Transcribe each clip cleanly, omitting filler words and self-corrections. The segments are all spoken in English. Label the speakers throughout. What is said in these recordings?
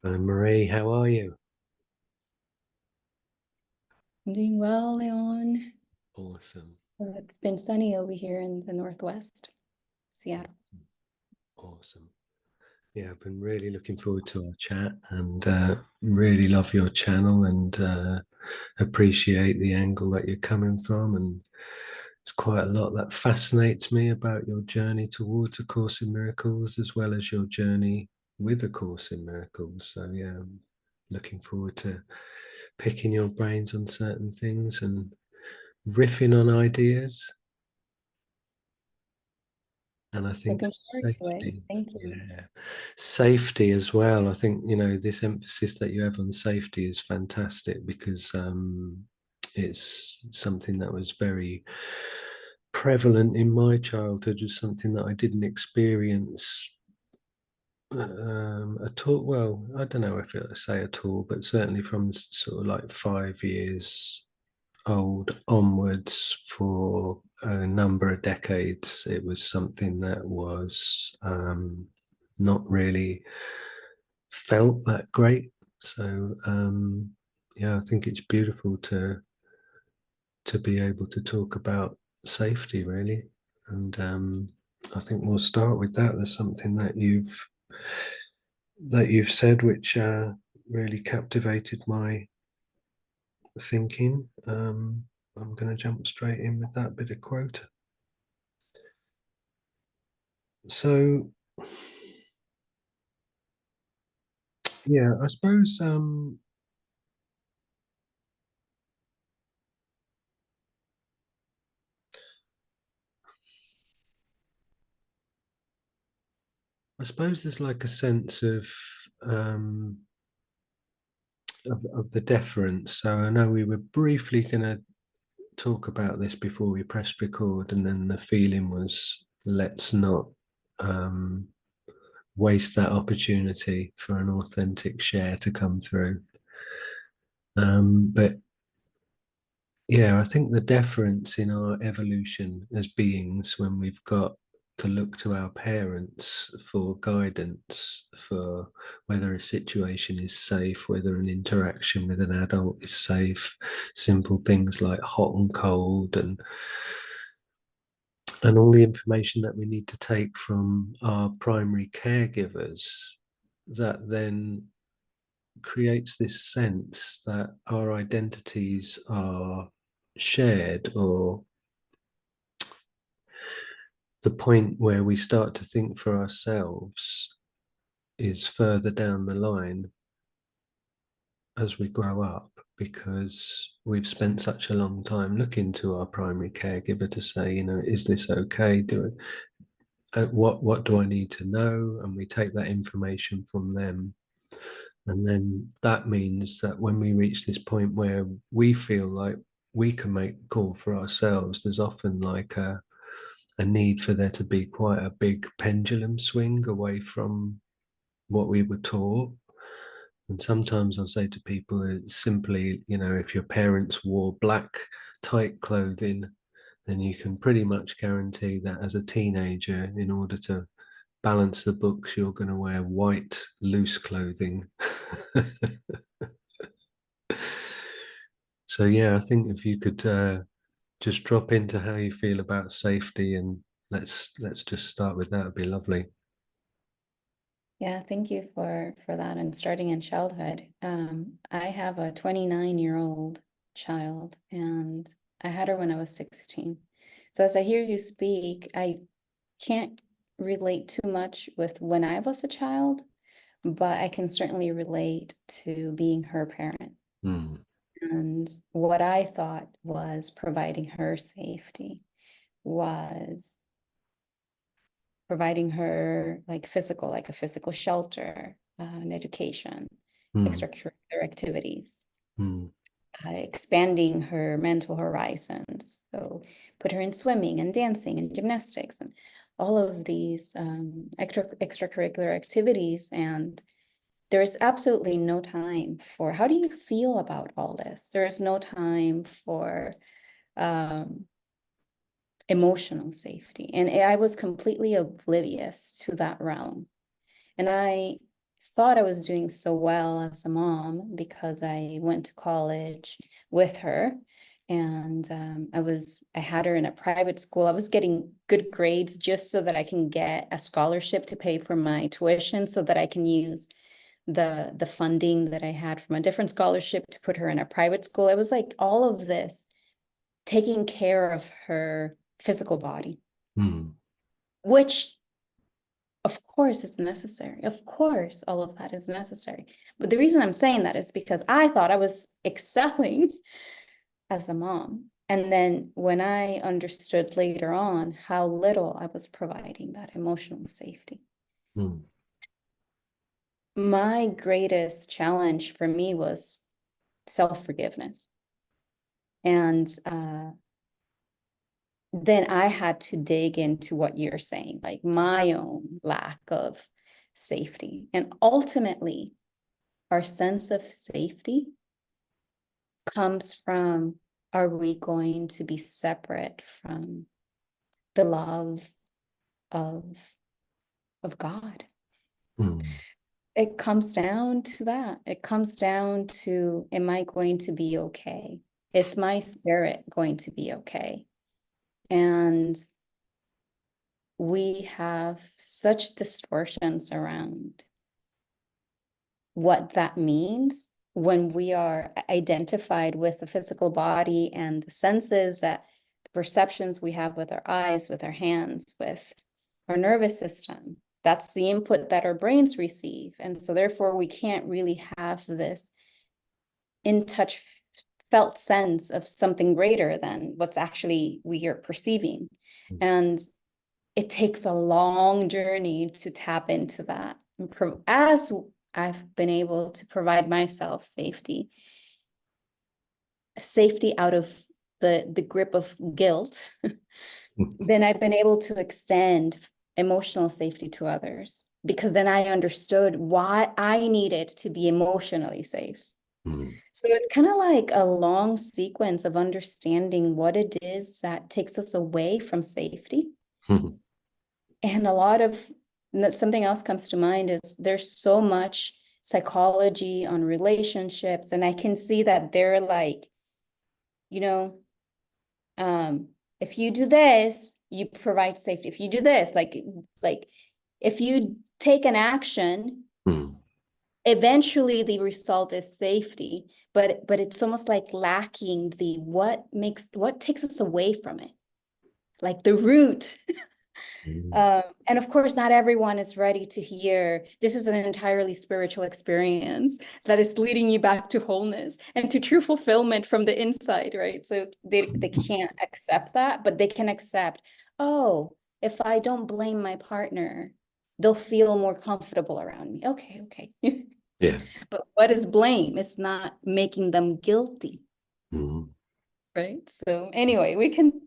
Speaker 1: Fernmarie, how are you?
Speaker 2: I'm doing well, Leon.
Speaker 1: Awesome.
Speaker 2: So it's been sunny over here in the Northwest, Seattle.
Speaker 1: Awesome. Yeah, I've been really looking forward to our chat and really love your channel and appreciate the angle that you're coming from. And it's quite a lot that fascinates me about your journey towards A Course in Miracles as well as your journey with A Course in Miracles. So, yeah, I'm looking forward to picking your brains on certain things and riffing on ideas. And I think
Speaker 2: Looking forward to it.
Speaker 1: safety,
Speaker 2: Thank you.
Speaker 1: yeah, safety as well. I think, this emphasis that you have on safety is fantastic because it's something that was very prevalent in my childhood, was something that I didn't experience at all. Well, I don't know if I say at all, but certainly from sort of like 5 years old onwards for a number of decades, it was something that was not really felt that great. So yeah, I think it's beautiful to be able to talk about safety, really. And I think we'll start with that. There's something that you've said which really captivated my thinking. I'm going to jump straight in with that bit of quote. So, yeah, I suppose there's like a sense um, of the deference. So I know we were briefly going to talk about this before we pressed record, and then the feeling was let's not um, waste that opportunity for an authentic share to come through. But yeah, I think the deference in our evolution as beings when we've got to look to our parents for guidance for whether a situation is safe, whether an interaction with an adult is safe, simple things like hot and cold and all the information that we need to take from our primary caregivers that then creates this sense that our identities are shared, or the point where we start to think for ourselves is further down the line as we grow up, because we've spent such a long time looking to our primary caregiver to say, is this okay? What do I need to know? And we take that information from them. And then that means that when we reach this point where we feel like we can make the call for ourselves, there's often like a need for there to be quite a big pendulum swing away from what we were taught. And sometimes I'll say to people, it's simply, if your parents wore black tight clothing, then you can pretty much guarantee that as a teenager, in order to balance the books, you're going to wear white loose clothing. So yeah, I think if you could just drop into how you feel about safety, and let's just start with that. It'd be lovely.
Speaker 2: Yeah, thank you for that. And starting in childhood, I have a 29-year-old child, and I had her when I was 16. So as I hear you speak, I can't relate too much with when I was a child, but I can certainly relate to being her parent.
Speaker 1: Mm,
Speaker 2: And what I thought was providing her safety was providing her like a physical shelter, an education,
Speaker 1: mm,
Speaker 2: extracurricular activities,
Speaker 1: mm,
Speaker 2: expanding her mental horizons. So put her in swimming and dancing and gymnastics and all of these extracurricular activities. And there is absolutely no time for, how do you feel about all this? There is no time for um, emotional safety. And I was completely oblivious to that realm. And I thought I was doing so well as a mom because I went to college with her, and I had her in a private school. I was getting good grades just so that I can get a scholarship to pay for my tuition, so that I can use the funding that I had from a different scholarship to put her in a private school. It was like all of this taking care of her physical body,
Speaker 1: Mm.
Speaker 2: which of course it's necessary. Of course, all of that is necessary. But the reason I'm saying that is because I thought I was excelling as a mom. And then when I understood later on how little I was providing that emotional safety,
Speaker 1: Mm.
Speaker 2: my greatest challenge for me was self-forgiveness. And then I had to dig into what you're saying, like my own lack of safety. And ultimately, our sense of safety comes from, are we going to be separate from the love of God?
Speaker 1: Mm.
Speaker 2: It comes down to that. It comes down to, am I going to be okay? Is my spirit going to be okay? And we have such distortions around what that means when we are identified with the physical body and the senses, that the perceptions we have with our eyes, with our hands, with our nervous system. That's the input that our brains receive. And so therefore we can't really have this in touch felt sense of something greater than what's actually we are perceiving. And it takes a long journey to tap into that. As I've been able to provide myself safety out of the grip of guilt, then I've been able to extend emotional safety to others, because then I understood why I needed to be emotionally safe.
Speaker 1: Mm.
Speaker 2: So it's kind of like a long sequence of understanding what it is that takes us away from safety.
Speaker 1: Mm.
Speaker 2: And a lot of something else comes to mind is there's so much psychology on relationships, and I can see that they're like, you know, um, if you do this, you provide safety. If you do this, like if you take an action,
Speaker 1: Mm.
Speaker 2: eventually the result is safety. But it's almost like lacking the what takes us away from it, like the root.
Speaker 1: Mm.
Speaker 2: And of course, not everyone is ready to hear this is an entirely spiritual experience that is leading you back to wholeness and to true fulfillment from the inside, right? So they can't accept that, but they can accept, oh, if I don't blame my partner, they'll feel more comfortable around me. Okay, okay.
Speaker 1: Yeah.
Speaker 2: But what is blame? It's not making them guilty.
Speaker 1: Mm.
Speaker 2: Right. So anyway,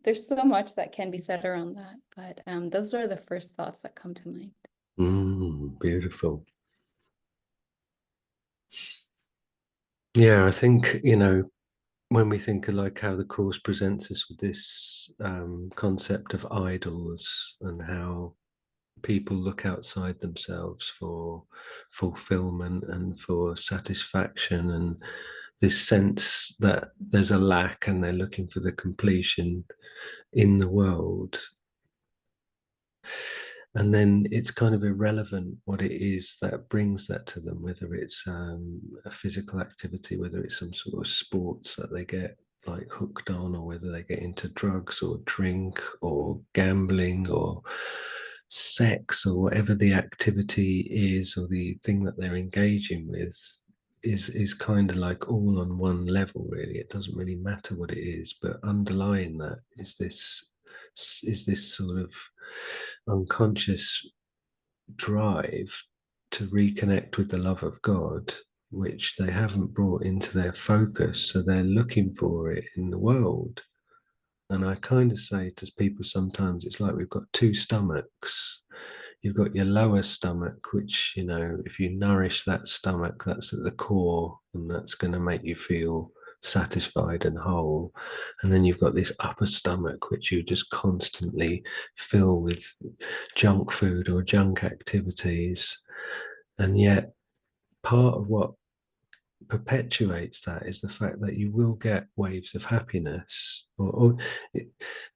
Speaker 2: there's so much that can be said around that, but those are the first thoughts that come to mind.
Speaker 1: Mm. Beautiful. Yeah, I think, when we think of like how the course presents us with this concept of idols and how people look outside themselves for fulfillment and for satisfaction, and this sense that there's a lack and they're looking for the completion in the world, and then it's kind of irrelevant what it is that brings that to them, whether it's a physical activity, whether it's some sort of sports that they get like hooked on, or whether they get into drugs or drink or gambling or sex, or whatever the activity is or the thing that they're engaging with is kind of like all on one level. Really, it doesn't really matter what it is, but underlying that is this sort of unconscious drive to reconnect with the love of God, which they haven't brought into their focus. So they're looking for it in the world. And I kind of say to people sometimes, it's like we've got two stomachs. You've got your lower stomach, which, if you nourish that stomach, that's at the core, and that's going to make you feel satisfied and whole. And then you've got this upper stomach, which you just constantly fill with junk food or junk activities. And yet part of what perpetuates that is the fact that you will get waves of happiness, or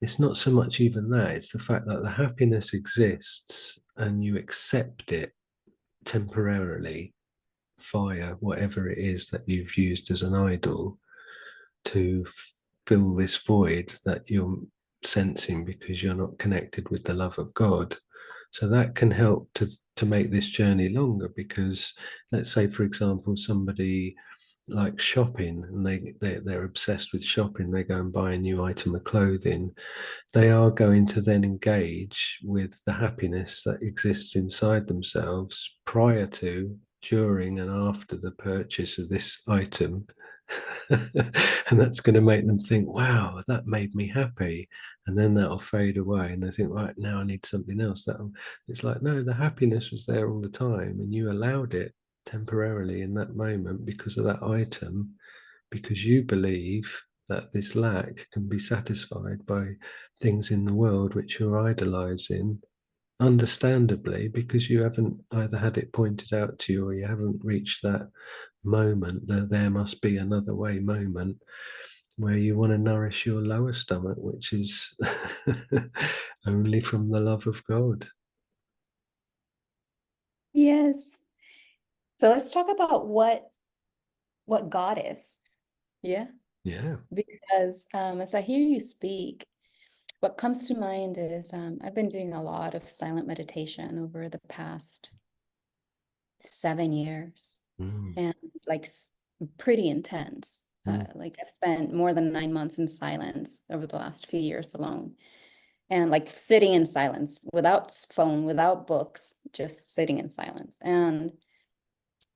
Speaker 1: it's not so much even that, it's the fact that the happiness exists and you accept it temporarily via whatever it is that you've used as an idol to fill this void that you're sensing because you're not connected with the love of God. So that can help to make this journey longer, because let's say, for example, somebody like shopping, and they're obsessed with shopping, they go and buy a new item of clothing, they are going to then engage with the happiness that exists inside themselves prior to, during, and after the purchase of this item. And that's going to make them think, wow, that made me happy. And then that'll fade away. And they think, right, now I need something else. It's like, no, the happiness was there all the time. And you allowed it temporarily in that moment because of that item, because you believe that this lack can be satisfied by things in the world which you're idolizing, understandably, because you haven't either had it pointed out to you or you haven't reached that moment, that there must be another way moment where you want to nourish your lower stomach, which is only from the love of God.
Speaker 2: Yes. So let's talk about what God is. Yeah.
Speaker 1: Yeah.
Speaker 2: Because as I hear you speak, what comes to mind is I've been doing a lot of silent meditation over the past 7 years,
Speaker 1: Mm.
Speaker 2: and like pretty intense.
Speaker 1: Mm.
Speaker 2: Like I've spent more than 9 months in silence over the last few years alone, and like sitting in silence without phone, without books, just sitting in silence. And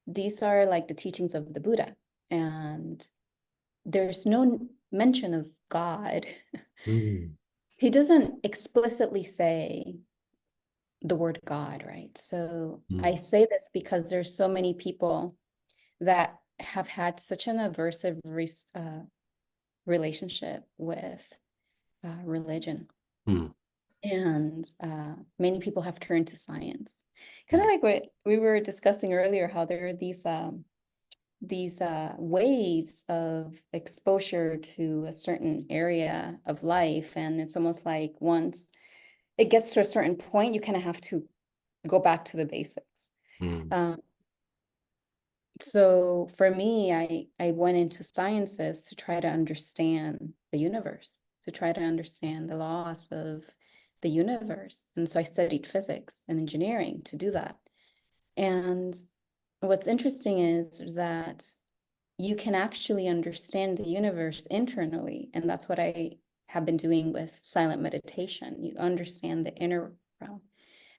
Speaker 2: these are like the teachings of the Buddha, and there's no mention of God.
Speaker 1: Mm.
Speaker 2: He doesn't explicitly say the word God, right? So I
Speaker 1: Mm.
Speaker 2: say this because there's so many people that have had such an aversive relationship with religion.
Speaker 1: Mm.
Speaker 2: And many people have turned to science. Kind of
Speaker 1: Mm.
Speaker 2: like what we were discussing earlier, how there are these waves of exposure to a certain area of life. And it's almost like once it gets to a certain point, you kind of have to go back to the basics.
Speaker 1: Mm.
Speaker 2: Um, so for me, I went into sciences to try to understand the universe, to try to understand the laws of the universe. And so I studied physics and engineering to do that. And what's interesting is that you can actually understand the universe internally. And that's what I have been doing with silent meditation. You understand the inner realm.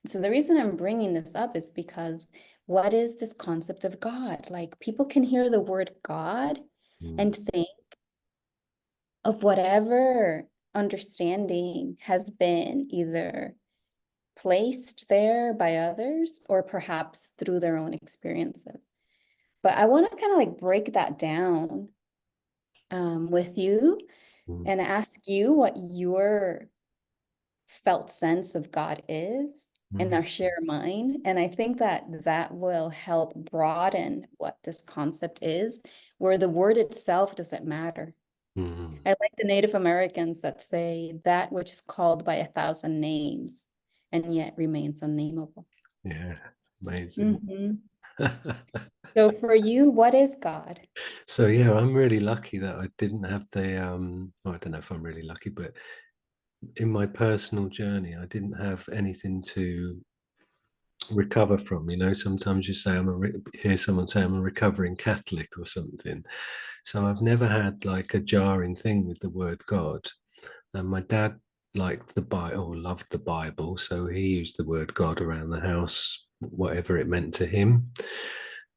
Speaker 2: So the reason I'm bringing this up is because what is this concept of God? Like people can hear the word God
Speaker 1: Mm.
Speaker 2: and think of whatever understanding has been either placed there by others or perhaps through their own experiences. But I want to kind of like break that down with you
Speaker 1: Mm.
Speaker 2: and ask you what your felt sense of God is and
Speaker 1: Mm.
Speaker 2: our share mind. And I think that that will help broaden what this concept is, where the word itself doesn't matter.
Speaker 1: Mm.
Speaker 2: I like the Native Americans that say that which is called by 1,000 names and yet remains unnameable.
Speaker 1: Yeah, amazing.
Speaker 2: Mhm. So for you, what is God?
Speaker 1: So yeah, I'm really lucky that I didn't have the I don't know if I'm really lucky, but in my personal journey, I didn't have anything to recover from. Sometimes you say hear someone say I'm a recovering Catholic or something. So I've never had like a jarring thing with the word God. And my dad liked the Bible, loved the Bible, so he used the word God around the house, whatever it meant to him.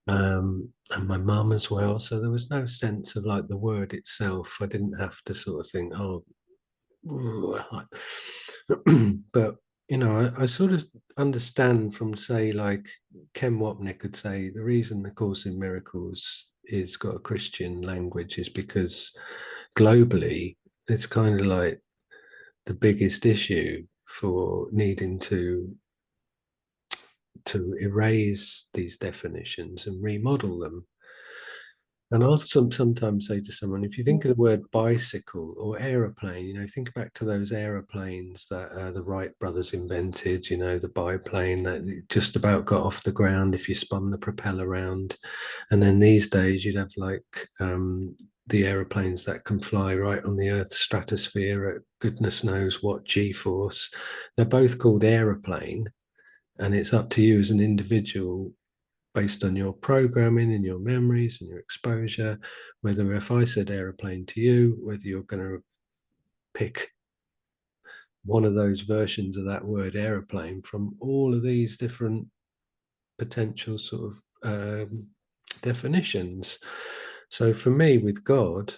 Speaker 1: And my mum as well. So there was no sense of like the word itself. I didn't have to sort of think, oh, but I sort of understand from, say, like Ken Wapnick could say the reason the Course in Miracles is got a Christian language is because globally it's kind of like the biggest issue for needing to to erase these definitions and remodel them. And I'll sometimes say to someone, if you think of the word bicycle or aeroplane, think back to those aeroplanes that the Wright brothers invented, the biplane that just about got off the ground if you spun the propeller around. And then these days you'd have like the aeroplanes that can fly right on the Earth's stratosphere at goodness knows what G-force. They're both called aeroplane. And it's up to you as an individual, based on your programming and your memories and your exposure, whether if I said aeroplane to you, whether you're going to pick one of those versions of that word aeroplane from all of these different potential sort of definitions. So for me, with God,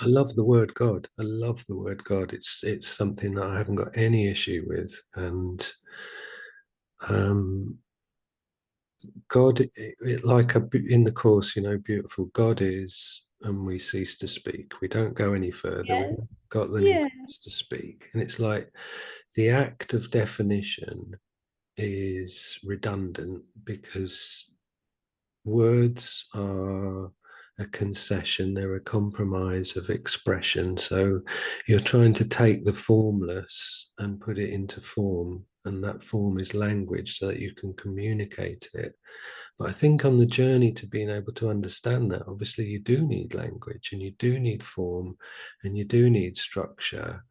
Speaker 1: I love the word God. I love the word God. It's something that I haven't got any issue with. And God, like in the course, beautiful God is, and we cease to speak. We don't go any further.
Speaker 2: Yeah.
Speaker 1: We've got the
Speaker 2: Yeah.
Speaker 1: lips to speak. And it's like the act of definition is redundant because words are a concession, they're a compromise of expression. So you're trying to take the formless and put it into form, and that form is language so that you can communicate it. But I think on the journey to being able to understand that, obviously you do need language and you do need form and you do need structure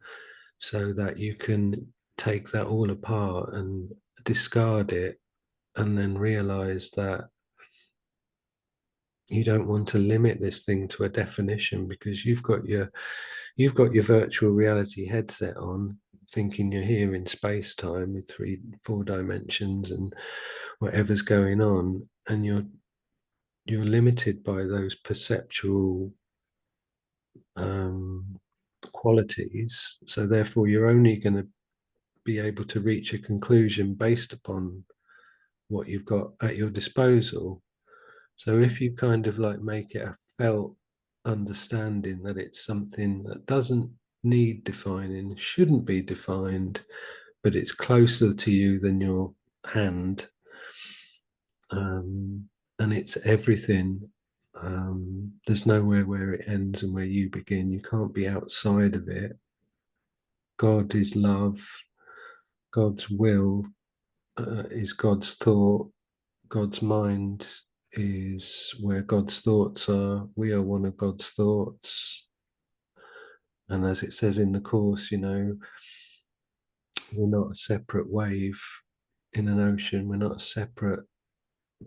Speaker 1: so that you can take that all apart and discard it and then realize that you don't want to limit this thing to a definition because you've got your virtual reality headset on, thinking you're here in space time with 3-4 dimensions and whatever's going on, and you're limited by those perceptual qualities. So therefore, you're only going to be able to reach a conclusion based upon what you've got at your disposal. So if you kind of like make it a felt understanding that it's something that doesn't need defining, shouldn't be defined, but it's closer to you than your hand, and it's everything. There's nowhere where it ends and where you begin. You can't be outside of it. God is love. God's will is God's thought. God's mind is where God's thoughts are. We are one of God's thoughts. And as it says in the course, we're not a separate wave in an ocean. We're not a separate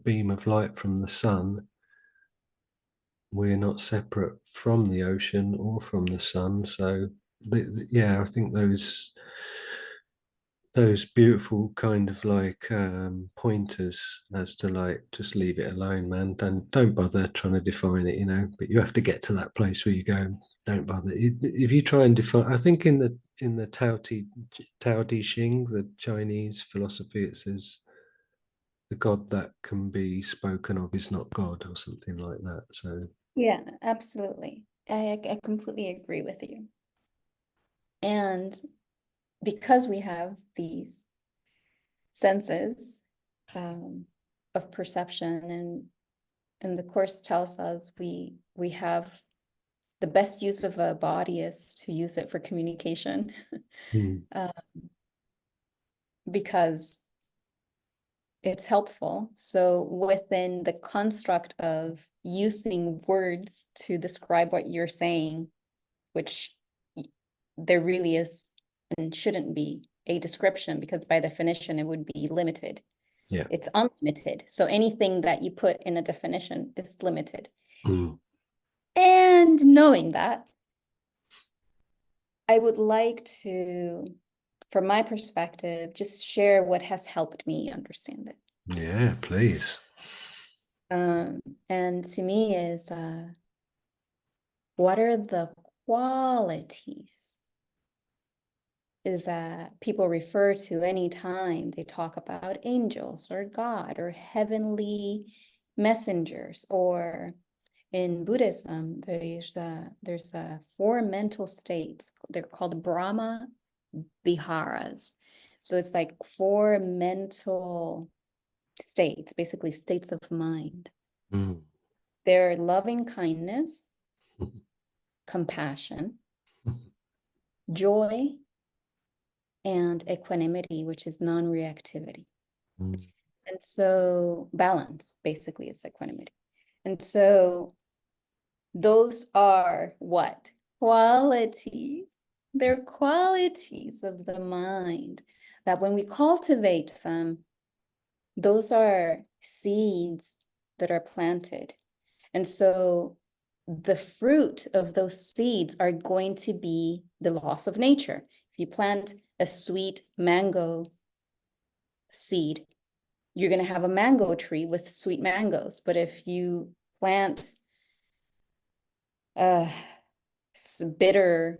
Speaker 1: beam of light from the sun. We're not separate from the ocean or from the sun. So, yeah, I think those beautiful kind of like pointers as to like just leave it alone, man. Don't bother trying to define it, but you have to get to that place where you go, don't bother. If you try and define, I think in the Tao Te Ching, the Chinese philosophy, it says the God that can be spoken of is not God, or something like that. So
Speaker 2: Yeah, absolutely. I completely agree with you. And because we have these senses of perception, and the course tells us we have the best use of a body is to use it for communication, because it's helpful. So within the construct of using words to describe what you're saying, which there really is and shouldn't be a description, because by definition it would be limited.
Speaker 1: yeah.
Speaker 2: It's unlimited. So anything that you put in a definition is limited. And knowing that, I would like to, from my perspective, just share what has helped me understand it.
Speaker 1: Yeah, please.
Speaker 2: And to me is, what are the qualities is that people refer to anytime they talk about angels or God or heavenly messengers, or in Buddhism, there's 4 mental states. They're called Brahma Viharas. So it's like 4 mental states, basically states of mind.
Speaker 1: Mm.
Speaker 2: They're loving kindness, compassion, joy, and equanimity, which is non-reactivity.
Speaker 1: Mm.
Speaker 2: And so balance, basically, is equanimity. And so those are what? Qualities. They're qualities of the mind that when we cultivate them, those are seeds that are planted. And so the fruit of those seeds are going to be the laws of nature. If you plant a sweet mango seed, you're going to have a mango tree with sweet mangoes. But if you plant a bitter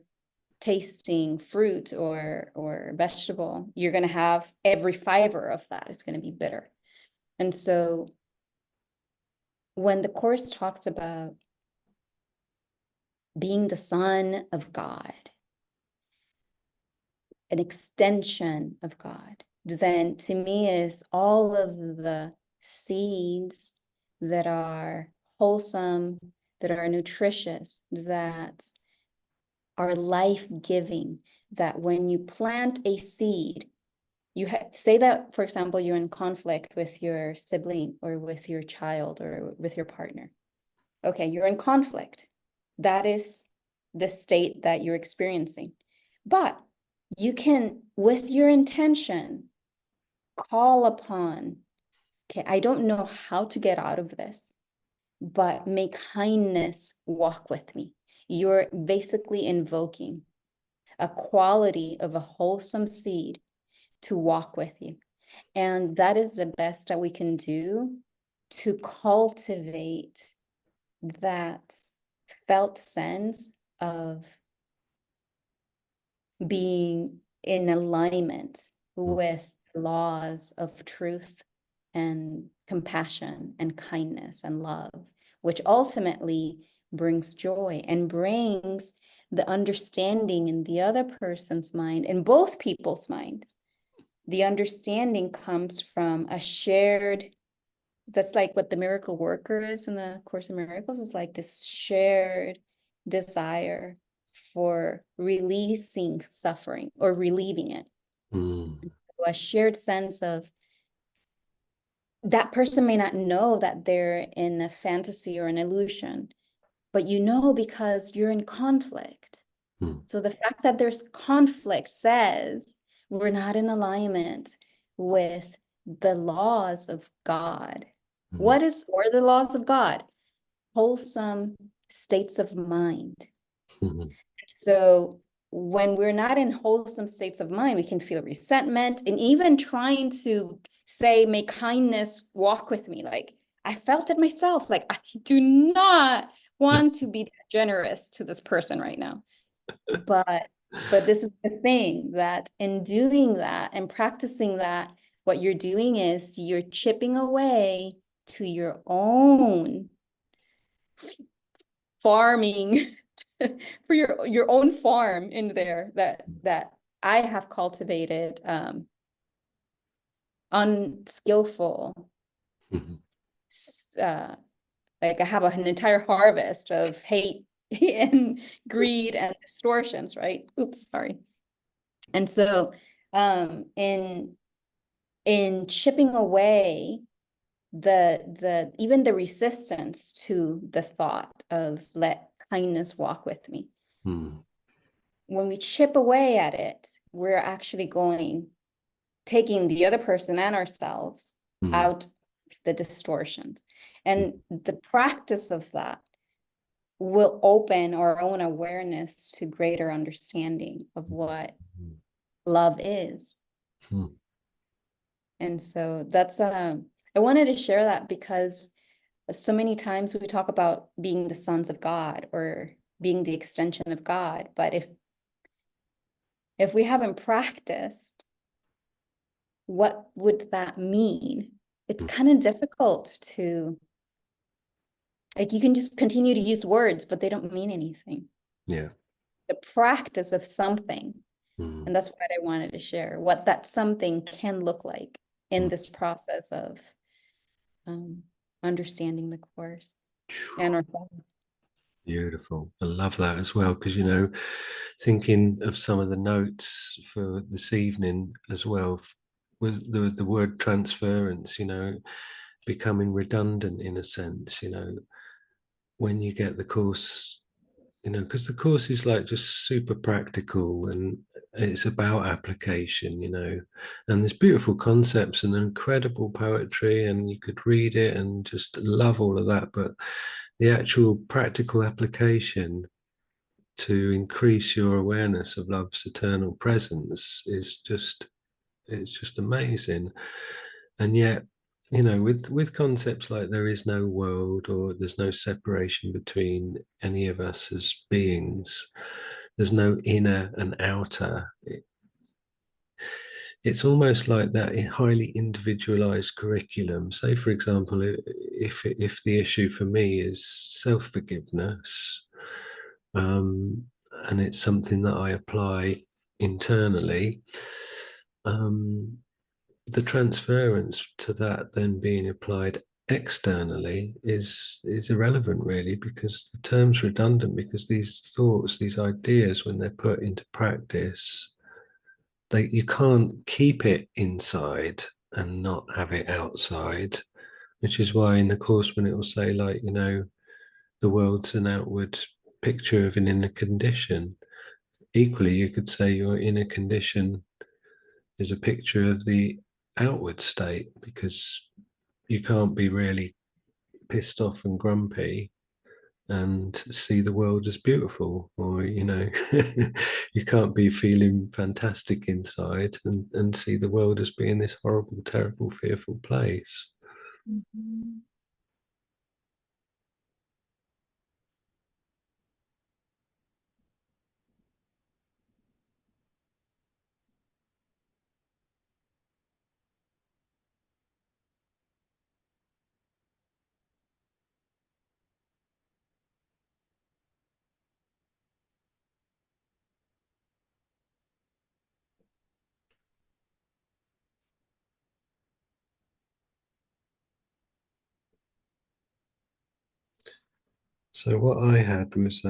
Speaker 2: tasting fruit or vegetable, you're going to have every fiber of that is going to be bitter. And so when the Course talks about being the Son of God, an extension of God, then to me is all of the seeds that are wholesome, that are nutritious, that are life-giving, that when you plant a seed, you say that, for example, you're in conflict with your sibling or with your child or with your partner. Okay, you're in conflict. That is the state that you're experiencing. But you can, with your intention, call upon, okay, I don't know how to get out of this, but may kindness walk with me. You're basically invoking a quality of a wholesome seed to walk with you. And that is the best that we can do to cultivate that felt sense of being in alignment with laws of truth and compassion and kindness and love, which ultimately brings joy and brings the understanding in the other person's mind, in both people's minds. The understanding comes from a shared, that's like what the miracle worker is in the Course in Miracles, is like this shared desire for releasing suffering or relieving it.
Speaker 1: Mm.
Speaker 2: A shared sense of that person may not know that they're in a fantasy or an illusion, but you know because you're in conflict.
Speaker 1: Mm.
Speaker 2: So the fact that there's conflict says we're not in alignment with the laws of God.
Speaker 1: Mm.
Speaker 2: What are the laws of God? Wholesome states of mind.
Speaker 1: Mm.
Speaker 2: So when we're not in wholesome states of mind, we can feel resentment and even trying to say, may kindness walk with me. Like I felt it myself. Like I do not want to be generous to this person right now. But this is the thing, that in doing that and practicing that, what you're doing is you're chipping away to your own farming for your own farm in there that I have cultivated unskillful
Speaker 1: Mm.
Speaker 2: like I have an entire harvest of hate and greed and distortions, right? Oops, sorry. And so in chipping away even the resistance to the thought of let kindness walk with me,
Speaker 1: Mm.
Speaker 2: when we chip away at it, we're actually taking the other person and ourselves
Speaker 1: Mm.
Speaker 2: out of the distortions. And the practice of that will open our own awareness to greater understanding of what love is.
Speaker 1: Mm.
Speaker 2: And so that's I wanted to share that because so many times we talk about being the sons of God or being the extension of God, but if we haven't practiced, what would that mean? It's
Speaker 1: Mm.
Speaker 2: kind of difficult to, like, you can just continue to use words, but they don't mean anything.
Speaker 1: Yeah.
Speaker 2: The practice of something,
Speaker 1: Mm.
Speaker 2: and that's what I wanted to share, what that something can look like in
Speaker 1: Mm.
Speaker 2: this process of understanding the course and ourselves.
Speaker 1: Beautiful. I love that as well, because, you know, thinking of some of the notes for this evening as well, with the word transference, you know, becoming redundant in a sense, you know, when you get the course, you know, because the course is like just super practical and it's about application, you know, and there's beautiful concepts and incredible poetry, and you could read it and just love all of that. But the actual practical application to increase your awareness of love's eternal presence is just, it's just amazing. And yet, you know, with concepts like there is no world or there's no separation between any of us as beings, there's no inner and outer. It's almost like that highly individualized curriculum. Say, for example, if the issue for me is self forgiveness, and it's something that I apply internally, um, the transference to that then being applied externally is irrelevant really, because the term's redundant, because these thoughts, these ideas, when they're put into practice, they, you can't keep it inside and not have it outside, which is why in the course when it will say, like, you know, the world's an outward picture of an inner condition, equally you could say your inner condition is a picture of the outward state, because you can't be really pissed off and grumpy and see the world as beautiful, or, you know, you can't be feeling fantastic inside and see the world as being this horrible, terrible, fearful place.
Speaker 2: Mhm.
Speaker 1: So what I had was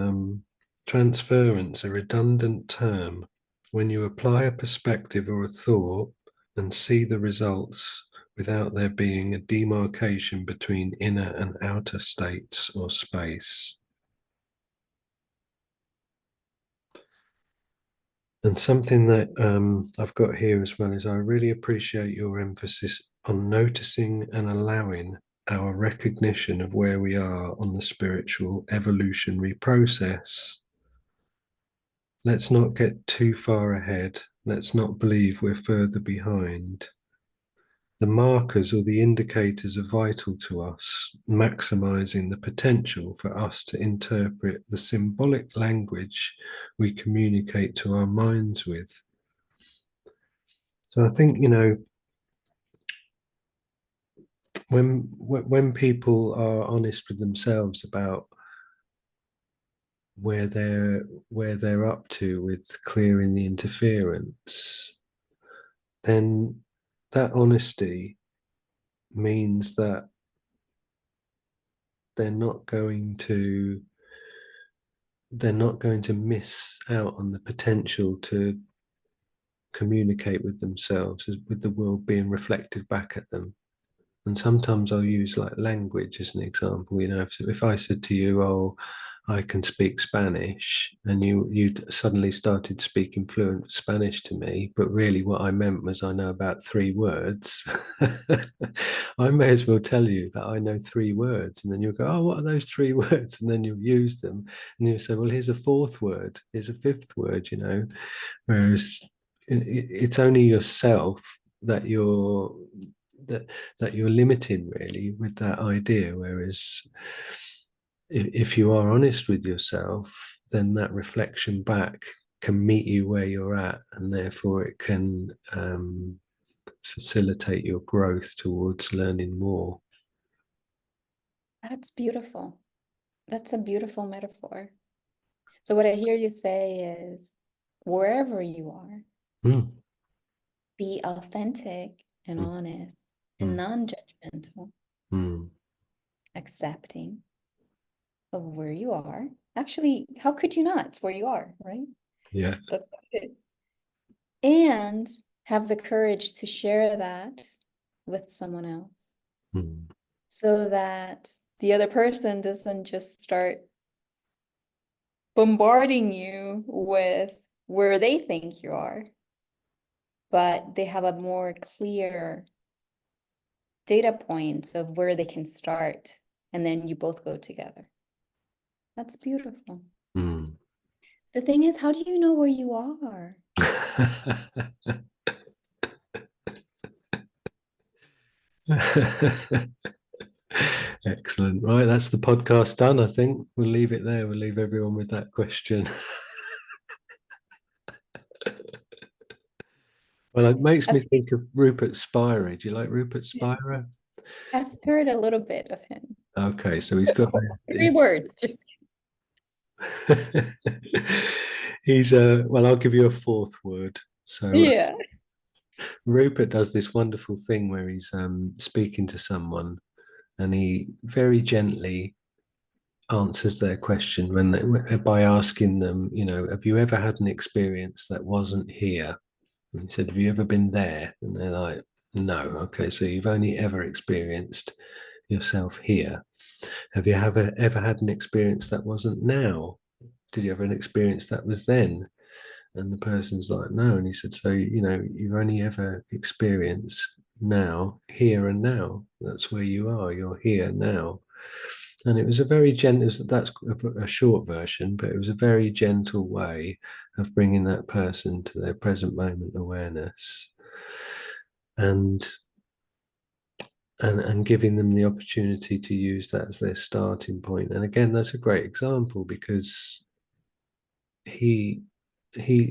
Speaker 1: transference, a redundant term. When you apply a perspective or a thought and see the results without there being a demarcation between inner and outer states or space. And something that I've got here as well is I really appreciate your emphasis on noticing and allowing our recognition of where we are on the spiritual evolutionary process. Let's not get too far ahead. Let's not believe we're further behind. The markers or the indicators are vital to us, maximizing the potential for us to interpret the symbolic language we communicate to our minds with. So I think, you know, when people are honest with themselves about where they're up to with clearing the interference, then that honesty means that they're not going to they're not going to miss out on the potential to communicate with themselves, with the world being reflected back at them. And sometimes I'll use like language as an example. You know, if I said to you, "Oh, I can speak Spanish," and you suddenly started speaking fluent Spanish to me, but really what I meant was I know about 3 words. I may as well tell you that I know 3 words, and then you'll go, "Oh, what are those 3 words?" And then you'll use them, and you'll say, "Well, here's a fourth word. Here's a fifth word." You know, whereas it's only yourself that that that you're limiting really with that idea. Whereas if you are honest with yourself, then that reflection back can meet you where you're at, and therefore it can facilitate your growth towards learning more.
Speaker 2: That's beautiful. That's a beautiful metaphor. So what I hear you say is wherever you are,
Speaker 1: Mm,
Speaker 2: be authentic and
Speaker 1: mm,
Speaker 2: honest and
Speaker 1: mm,
Speaker 2: non-judgmental. accepting of where you are. Actually, how could you not? It's where you are, right?
Speaker 1: Yeah.
Speaker 2: That's what it is. And have the courage to share that with someone else
Speaker 1: Mm.
Speaker 2: so that the other person doesn't just start bombarding you with where they think you are, but they have a more clear data point of where they can start, and then you both go together. That's beautiful.
Speaker 1: Mm.
Speaker 2: The thing is, how do you know where you are?
Speaker 1: Excellent. Right, that's the podcast done. I think we'll leave it there. We'll leave everyone with that question. Well, it makes me
Speaker 2: I've,
Speaker 1: think of Rupert Spira. Do you like Rupert Spira?
Speaker 2: I've heard a little bit of him.
Speaker 1: Okay, so he's got
Speaker 2: 3 words, just
Speaker 1: he's well, I'll give you a fourth word. So
Speaker 2: yeah.
Speaker 1: Rupert does this wonderful thing where he's speaking to someone and he very gently answers their question when they, by asking them, you know, have you ever had an experience that wasn't here? And he said, have you ever been there? And they're like, no. Okay, so you've only ever experienced yourself here. Have you ever had an experience that wasn't now? Did you have an experience that was then? And the person's like, no. And he said, so, you know, you've only ever experienced now, here and now. That's where you are. You're here now. And it was a very gentle, that's a short version, but it was a very gentle way of bringing that person to their present moment awareness and and giving them the opportunity to use that as their starting point. And again, that's a great example because he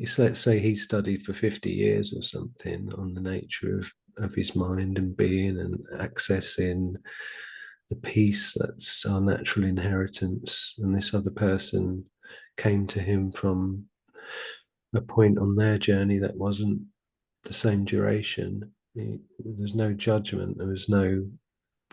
Speaker 1: so let's say he studied for 50 years or something on the nature of his mind and being and accessing the peace that's our natural inheritance. And this other person came to him from a point on their journey that wasn't the same duration. There's no judgment, there was no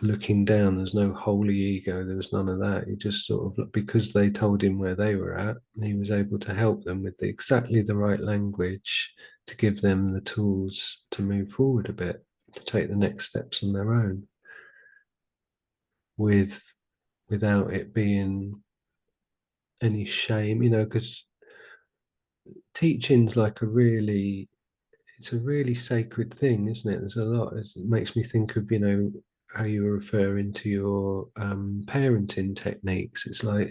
Speaker 1: looking down, there's no holy ego, there was none of that. He just sort of, because they told him where they were at, he was able to help them with exactly the right language to give them the tools to move forward a bit, to take the next steps on their own without it being any shame, you know, because teaching's like it's a really sacred thing, isn't it? There's a lot. It makes me think of, you know, how you were referring to your parenting techniques. It's like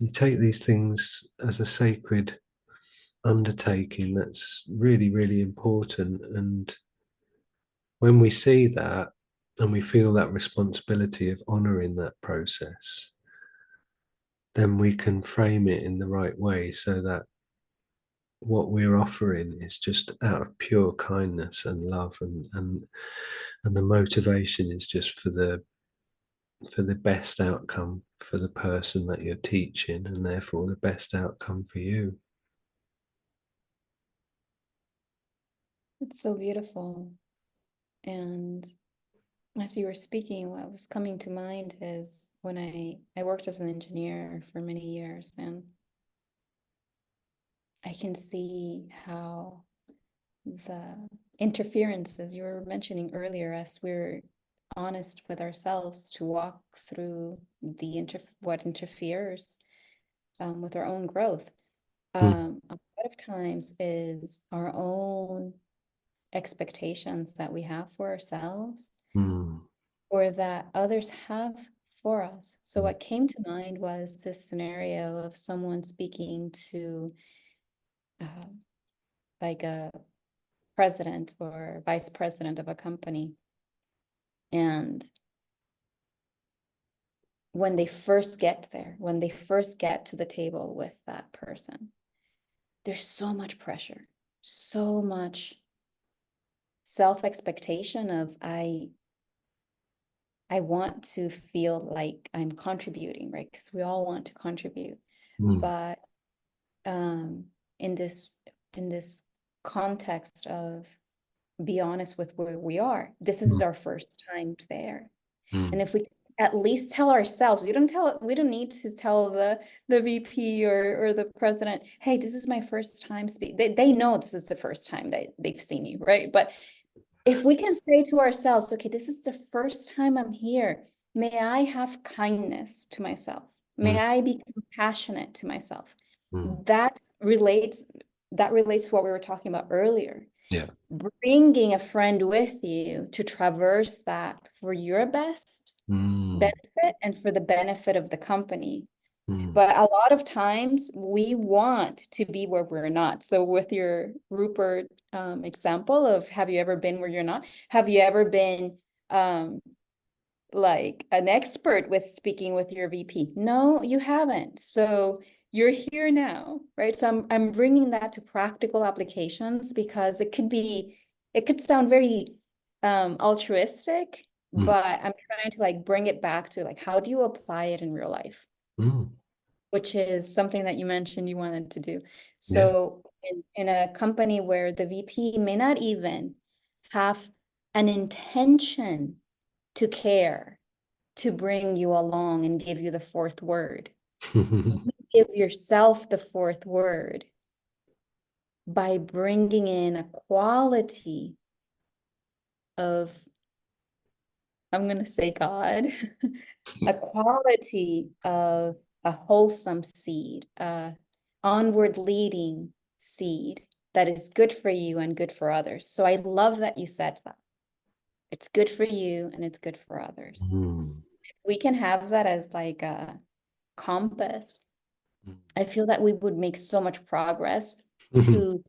Speaker 1: you take these things as a sacred undertaking that's really, really important. And when we see that and we feel that responsibility of honoring that process, then we can frame it in the right way so that what we're offering is just out of pure kindness and love and the motivation is just for the best outcome for the person that you're teaching and therefore the best outcome for you.
Speaker 2: It's so beautiful. And as you were speaking, what was coming to mind is when I worked as an engineer for many years, and I can see how the interferences you were mentioning earlier, as we're honest with ourselves to walk through what interferes with our own growth.
Speaker 1: Mm,
Speaker 2: A lot of times is our own expectations that we have for ourselves
Speaker 1: mm,
Speaker 2: or that others have for us. So
Speaker 1: mm,
Speaker 2: what came to mind was this scenario of someone speaking to uh, like a president or vice president of a company. And when they first get there, when they first get to the table with that person, there's so much pressure, so much self-expectation of I want to feel like I'm contributing, right? Because we all want to contribute.
Speaker 1: mm,
Speaker 2: But um, in this context of be honest with where we are, this is
Speaker 1: mm,
Speaker 2: our first time there. And
Speaker 1: mm,
Speaker 2: if we at least tell ourselves. We don't need to tell the VP or the president, hey, this is my first time speak. They know this is the first time they've seen you, right? But if we can say to ourselves, okay, this is the first time I'm here, may I have kindness to myself? May
Speaker 1: Mm,
Speaker 2: I be compassionate to myself?
Speaker 1: mm.
Speaker 2: That relates that relates to what we were talking about earlier.
Speaker 1: Yeah.
Speaker 2: Bringing a friend with you to traverse that for your best
Speaker 1: Mm,
Speaker 2: benefit and for the benefit of the company.
Speaker 1: mm,
Speaker 2: But a lot of times we want to be where we're not. So with your Rupert example of have you ever been where you're not? Have you ever been like an expert with speaking with your VP? No, you haven't. So you're here now, right? So I'm bringing that to practical applications because it could sound very altruistic,
Speaker 1: mm,
Speaker 2: but I'm trying to like bring it back to like, how do you apply it in real life?
Speaker 1: mm.
Speaker 2: Which is something that you mentioned you wanted to do.
Speaker 1: Yeah.
Speaker 2: So in a company where the VP may not even have an intention to care, to bring you along and give you the fourth word, you give yourself the fourth word by bringing in a quality of, I'm going to say God, a quality of a wholesome seed, a onward leading seed that is good for you and good for others. So I love that you said that. It's good for you and it's good for others.
Speaker 1: Mm,
Speaker 2: We can have that as like a compass.
Speaker 1: mm.
Speaker 2: I feel that we would make so much progress to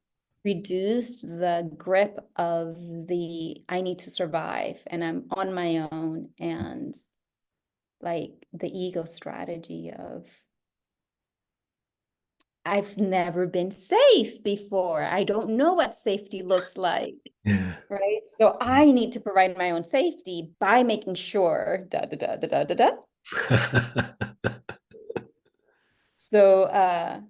Speaker 2: reduce the grip of the I need to survive and I'm on my own and like the ego strategy of I've never been safe before. I don't know what safety looks like,
Speaker 1: Yeah.
Speaker 2: right? So I need to provide my own safety by making sure da da da da da da da. So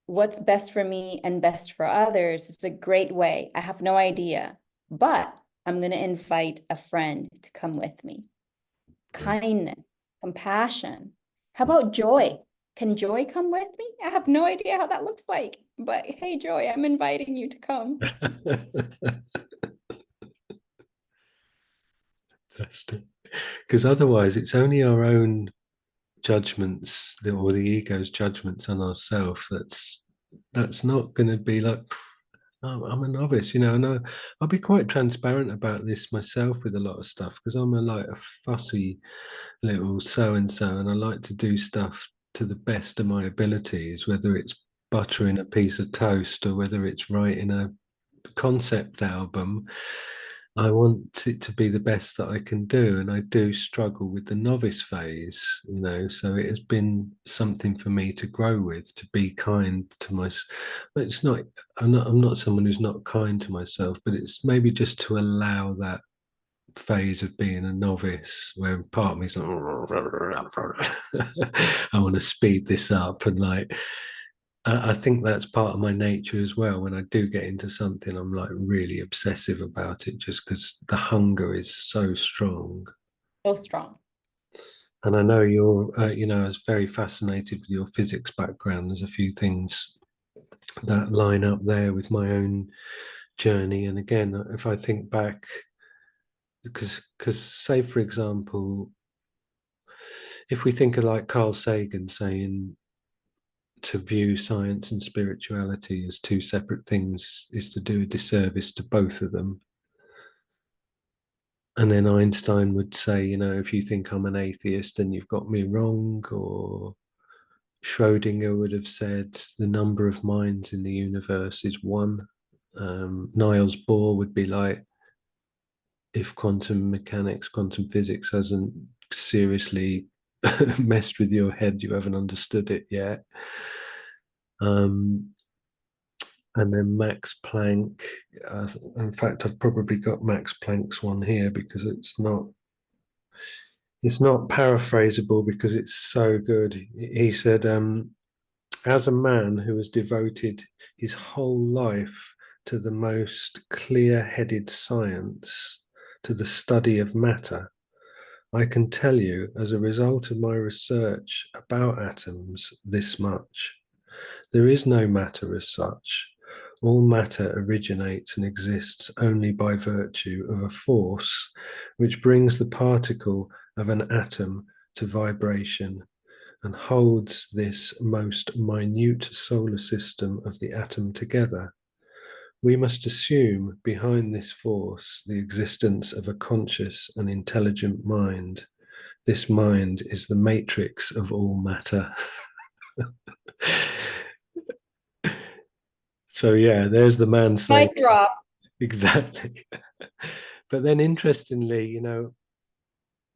Speaker 2: what's best for me and best for others is a great way. I have no idea, but I'm going to invite a friend to come with me.
Speaker 1: Yeah.
Speaker 2: Kindness, compassion. How about joy? Can joy come with me? I have no idea how that looks like, but hey, Joy, I'm inviting you to come.
Speaker 1: Fantastic. Because otherwise, it's only our own judgments or the ego's judgments on ourselves that's not going to be like, oh, I'm a novice, and I'll be quite transparent about this myself with a lot of stuff because I'm like a fussy little so and so, and I like to do stuff to the best of my abilities, whether it's buttering a piece of toast or whether it's writing a concept album. I want it to be the best that I can do, and I do struggle with the novice phase, So it has been something for me to grow with, to be kind to myself. It's not. I'm not someone who's not kind to myself, but it's maybe just to allow that phase of being a novice where part of me's like I want to speed this up, and like I think that's part of my nature as well. When I do get into something, I'm like really obsessive about it just because the hunger is so strong.
Speaker 2: So strong.
Speaker 1: And I know you're, I was very fascinated with your physics background. There's a few things that line up there with my own journey. And again, if I think back, because say, for example, if we think of like Carl Sagan saying to view science and spirituality as two separate things is to do a disservice to both of them. And then Einstein would say, if you think I'm an atheist, then you've got me wrong. Or Schrodinger would have said the number of minds in the universe is one. Niels Bohr would be like, if quantum mechanics, quantum physics hasn't seriously messed with your head, you haven't understood it yet. Um, and then Max Planck. In fact, I've probably got Max Planck's one here because it's not paraphrasable because it's so good. He said, as a man who has devoted his whole life to the most clear-headed science, to the study of matter, I can tell you, as a result of my research about atoms, this much. There is no matter as such. All matter originates and exists only by virtue of a force which brings the particle of an atom to vibration and holds this most minute solar system of the atom together. We must assume behind this force the existence of a conscious and intelligent mind. This mind is the matrix of all matter. So yeah, there's the man saying
Speaker 2: Mic drop.
Speaker 1: exactly. But then interestingly,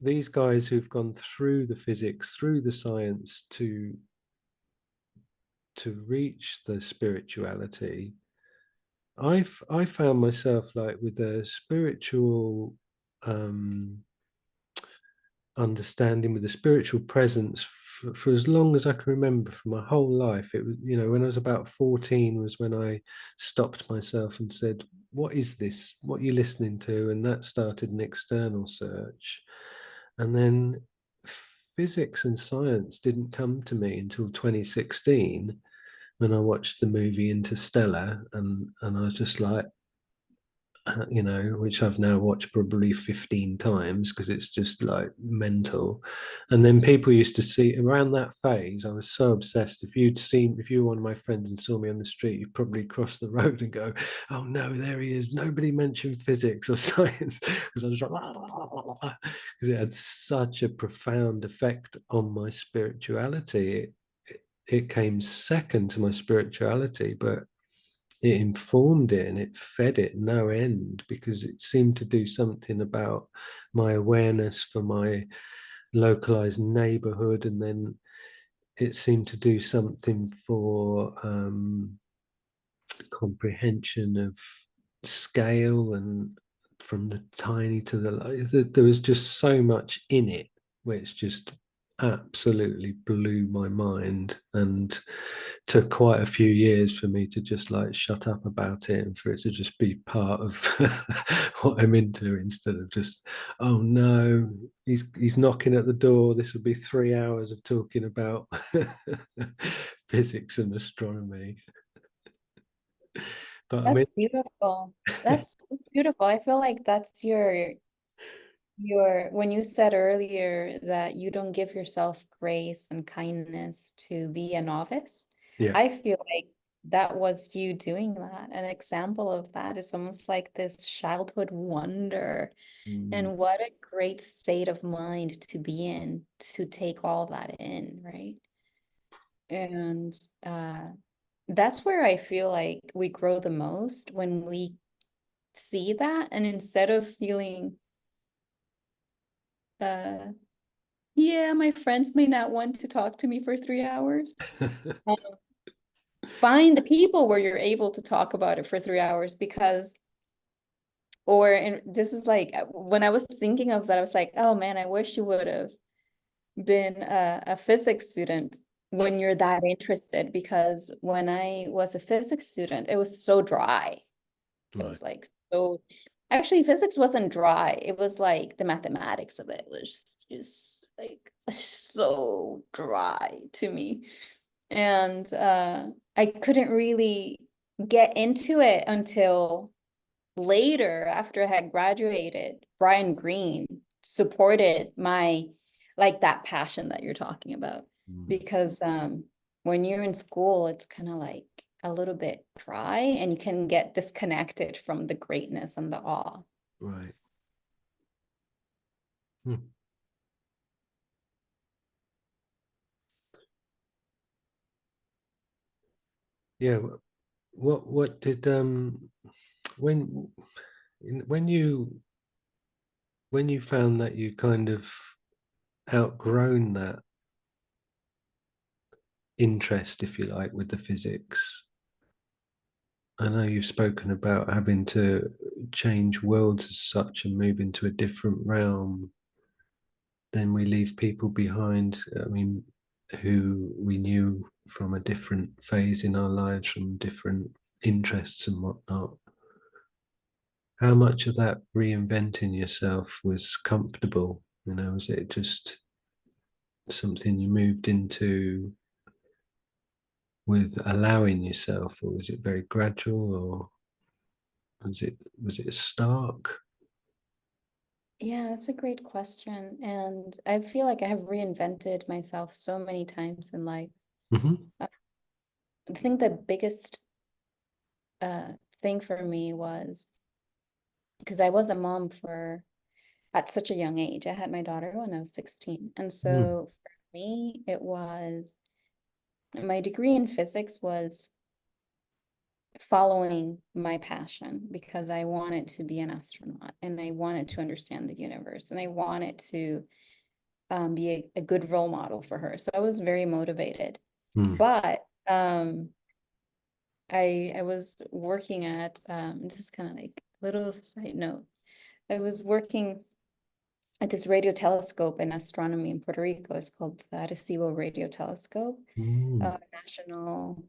Speaker 1: these guys who've gone through the physics, through the science to reach the spirituality, I found myself like with a spiritual understanding, with a spiritual presence for as long as I can remember, for my whole life. It was, when I was about 14 was when I stopped myself and said, what is this? What are you listening to? And that started an external search. And then physics and science didn't come to me until 2016 when I watched the movie Interstellar, and I was just like, which I've now watched probably 15 times because it's just like mental. And then people used to see around that phase, I was so obsessed. If you were one of my friends and saw me on the street, you'd probably cross the road and go, oh no, there he is. Nobody mentioned physics or science because I was like, because it had such a profound effect on my spirituality. It came second to my spirituality, but it informed it and it fed it no end because it seemed to do something about my awareness for my localized neighborhood, and then it seemed to do something for comprehension of scale, and from the tiny to there was just so much in it which just absolutely blew my mind, and took quite a few years for me to just like shut up about it and for it to just be part of what I'm into, instead of just, oh no, he's knocking at the door, this will be 3 hours of talking about physics and astronomy. But I mean,
Speaker 2: That's beautiful. That's beautiful. I feel like that's your when you said earlier that you don't give yourself grace and kindness to be a novice,
Speaker 1: yeah.
Speaker 2: I feel like that was you doing that. An example of that is almost like this childhood wonder.
Speaker 1: Mm,
Speaker 2: And what a great state of mind to be in to take all that in, right? And that's where I feel like we grow the most when we see that. And instead of feeling, uh, yeah, my friends may not want to talk to me for 3 hours. Um, find the people where you're able to talk about it for 3 hours because, and this is like when I was thinking of that, I was like, oh man, I wish you would have been a physics student when you're that interested, because when I was a physics student, it was so dry. It
Speaker 1: right.
Speaker 2: was like so actually physics wasn't dry. It was like the mathematics of it was just like so dry to me. And I couldn't really get into it until later after I had graduated. Brian Greene supported my like that passion that you're talking about
Speaker 1: Mm,
Speaker 2: because when you're in school it's kind of like a little bit dry and you can get disconnected from the greatness and the awe.
Speaker 1: right. Hmm. Yeah. What did when when you found that you kind of outgrown that interest, if you like, with the physics? I know you've spoken about having to change worlds as such and move into a different realm. Then we leave people behind. I mean, who we knew from a different phase in our lives, from different interests and whatnot. How much of that reinventing yourself was comfortable? You know, is it just something you moved into with allowing yourself, or was it very gradual, or was it stark?
Speaker 2: Yeah, that's a great question. And I feel like I have reinvented myself so many times in life.
Speaker 1: Mm-hmm.
Speaker 2: Uh, I think the biggest thing for me was because I was a mom for at such a young age. I had my daughter when I was 16. And
Speaker 1: Mm.
Speaker 2: so for me, it was my degree in physics was following my passion because I wanted to be an astronaut and I wanted to understand the universe and I wanted to be a good role model for her. So I was very motivated.
Speaker 1: Mm.
Speaker 2: But I was working at this is kind of like a little side note. I was working at this radio telescope in astronomy in Puerto Rico. It's called the Arecibo Radio Telescope,
Speaker 1: Mm.
Speaker 2: national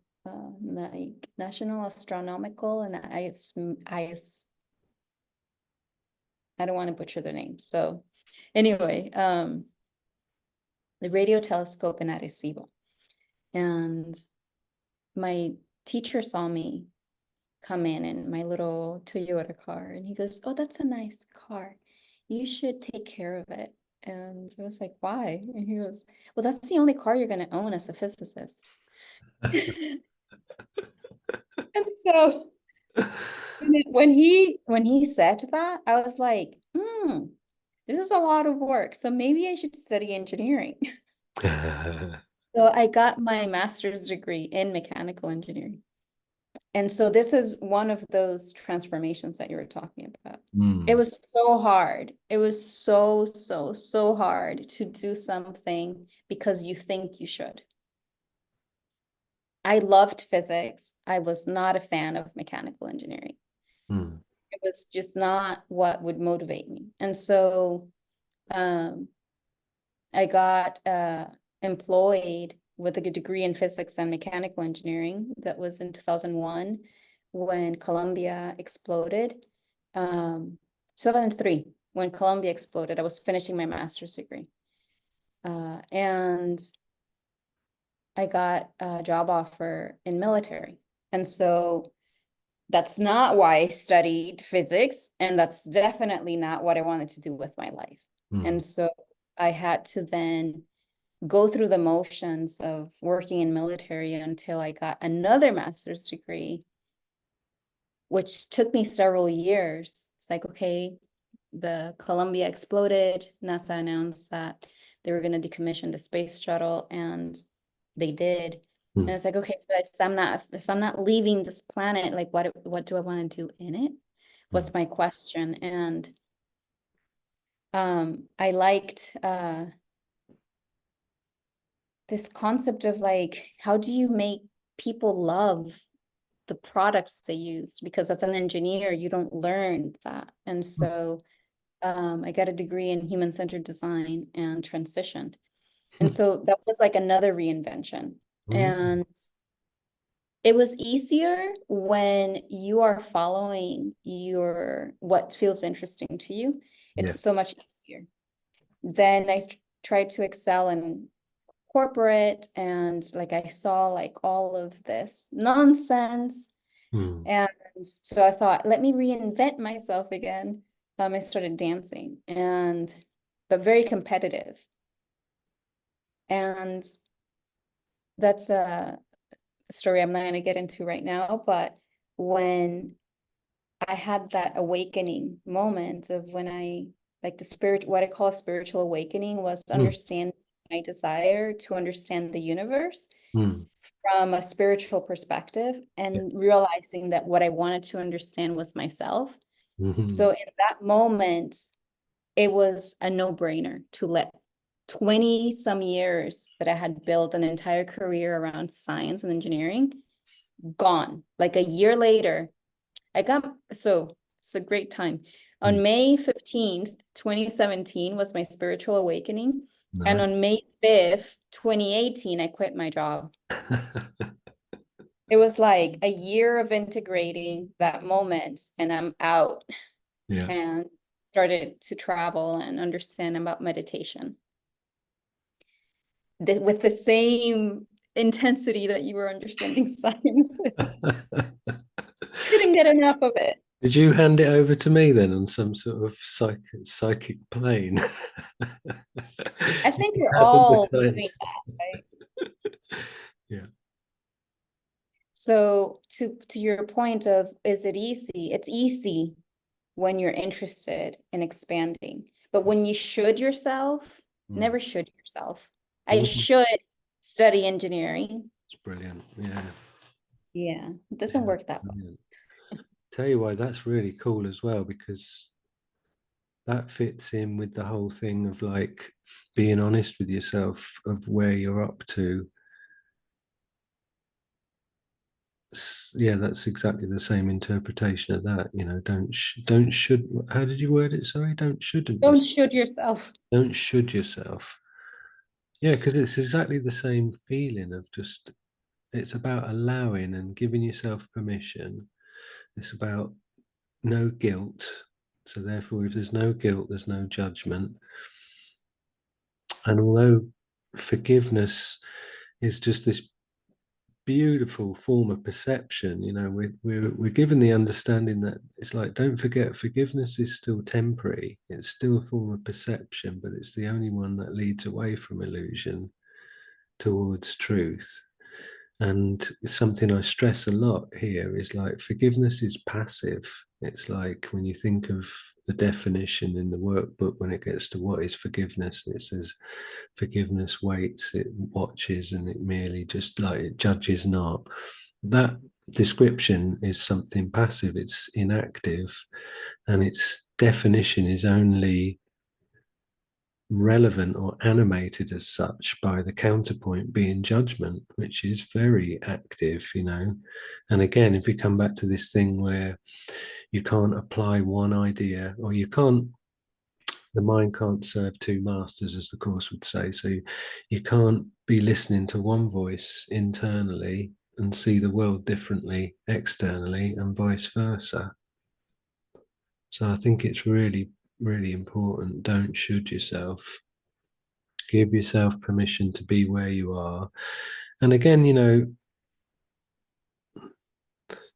Speaker 2: like National Astronomical and I don't want to butcher the name. So anyway, the radio telescope in Arecibo. And my teacher saw me come in my little Toyota car and he goes, "Oh, that's a nice car. You should take care of it." And I was like, "Why?" And he goes, "Well, that's the only car you're going to own as a physicist." And so when he said that, I was like, this is a lot of work. So maybe I should study engineering. So I got my master's degree in mechanical engineering. And so this is one of those transformations that you were talking about. It
Speaker 1: Mm.
Speaker 2: was so hard. It was so, so, so hard to do something because you think you should. I loved physics. I was not a fan of mechanical engineering.
Speaker 1: Mm.
Speaker 2: It was just not what would motivate me. And so um, I got employed with a degree in physics and mechanical engineering. That was in 2001 when Columbia exploded. 2003 when Columbia exploded. I was finishing my master's degree. And I got a job offer in military. And so that's not why I studied physics, and that's definitely not what I wanted to do with my life.
Speaker 1: Mm.
Speaker 2: And so I had to then go through the motions of working in military until I got another master's degree, which took me several years. It's like, okay, the Columbia exploded. NASA announced that they were going to decommission the space shuttle, and they did. And
Speaker 1: Mm.
Speaker 2: it's like, okay, if I'm not leaving this planet, like what do I want to do in it?
Speaker 1: Mm.
Speaker 2: Was my question. And I liked this concept of like, how do you make people love the products they use? Because as an engineer, you don't learn that. And so I got a degree in human-centered design and transitioned. And so that was like another reinvention.
Speaker 1: Mm.
Speaker 2: And it was easier when you are following your what feels interesting to you.
Speaker 1: Yeah.
Speaker 2: It's so much easier. Then I tried to excel in corporate and like I saw like all of this nonsense.
Speaker 1: Mm.
Speaker 2: And so I thought, let me reinvent myself again. I started dancing but very competitive. And that's a story I'm not going to get into right now, but when I had that awakening moment of when I like what I call a spiritual awakening was to
Speaker 1: Mm.
Speaker 2: understand my desire to understand the universe
Speaker 1: Mm.
Speaker 2: from a spiritual perspective
Speaker 1: Yeah.
Speaker 2: and realizing that what I wanted to understand was myself.
Speaker 1: Mhm.
Speaker 2: So in that moment, it was a no-brainer to let 20 some years that I had built an entire career around science and engineering gone. Like a year later, so it's a great time.
Speaker 1: Mm.
Speaker 2: On May 15th, 2017 was my spiritual awakening. And
Speaker 1: Nice.
Speaker 2: on May 5th, 2018, I quit my job. It was like a year of integrating that moment and I'm out.
Speaker 1: Yeah.
Speaker 2: And started to travel and understand about meditation. With the same intensity that you were understanding science. Couldn't get enough of it.
Speaker 1: Did you hand it over to me then on some sort of psychic plane?
Speaker 2: I think
Speaker 1: You
Speaker 2: we're
Speaker 1: happened to
Speaker 2: all doing
Speaker 1: science.
Speaker 2: that, right?
Speaker 1: Yeah.
Speaker 2: So to your point of, is it easy? It's easy when you're interested in expanding. But when you should yourself,
Speaker 1: Mm.
Speaker 2: never should yourself. I
Speaker 1: Mhm.
Speaker 2: should study engineering.
Speaker 1: It's brilliant. Yeah.
Speaker 2: Yeah, it doesn't
Speaker 1: Yeah.
Speaker 2: work that way.
Speaker 1: Brilliant. Tell you why that's really cool as well, because that fits in with the whole thing of like being honest with yourself of where you're up to. Yeah, that's exactly the same interpretation of that. You know, don't should. How did you word it? Sorry, don't shouldn't you?
Speaker 2: Don't should yourself.
Speaker 1: Don't should yourself. Yeah, because it's exactly the same feeling of just. It's about allowing and giving yourself permission. It's about no guilt. So therefore, if there's no guilt, there's no judgment. And although forgiveness is just this beautiful form of perception, you know, we're given the understanding that it's like, don't forget, forgiveness is still temporary. It's still a form of perception, but it's the only one that leads away from illusion towards truth. And something I stress a lot here is like forgiveness is passive. It's like when you think of the definition in the workbook, when it gets to what is forgiveness, it says forgiveness waits, it watches, and it merely just like it judges not. That description is something passive, it's inactive, and its definition is only relevant or animated as such by the counterpoint being judgment, which is very active, you know. And again, if we come back to this thing where you can't apply one idea, or you can't, the mind can't serve two masters, as the course would say. So you can't be listening to one voice internally and see the world differently externally, and vice versa. So I think it's really, really important. Don't should yourself. Give yourself permission to be where you are. And again, you know,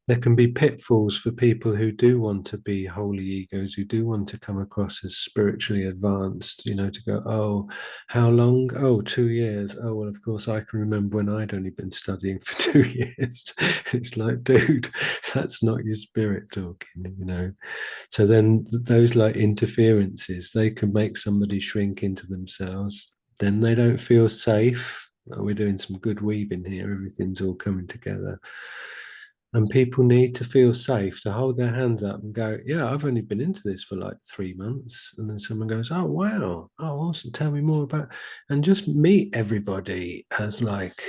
Speaker 1: there can be pitfalls for people who do want to be holy egos, who do want to come across as spiritually advanced, you know, to go, oh, how long? Oh, 2 years. Oh, well, of course, I can remember when I'd only been studying for 2 years. It's like, dude, that's not your spirit talking, you know. So then those like interferences, they can make somebody shrink into themselves. Then they don't feel safe. Oh, we're doing some good weaving here. Everything's all coming together. And people need to feel safe to hold their hands up and go, yeah, I've only been into this for like 3 months. And then someone goes, oh, wow. Oh, awesome. Tell me more about, and just meet everybody as like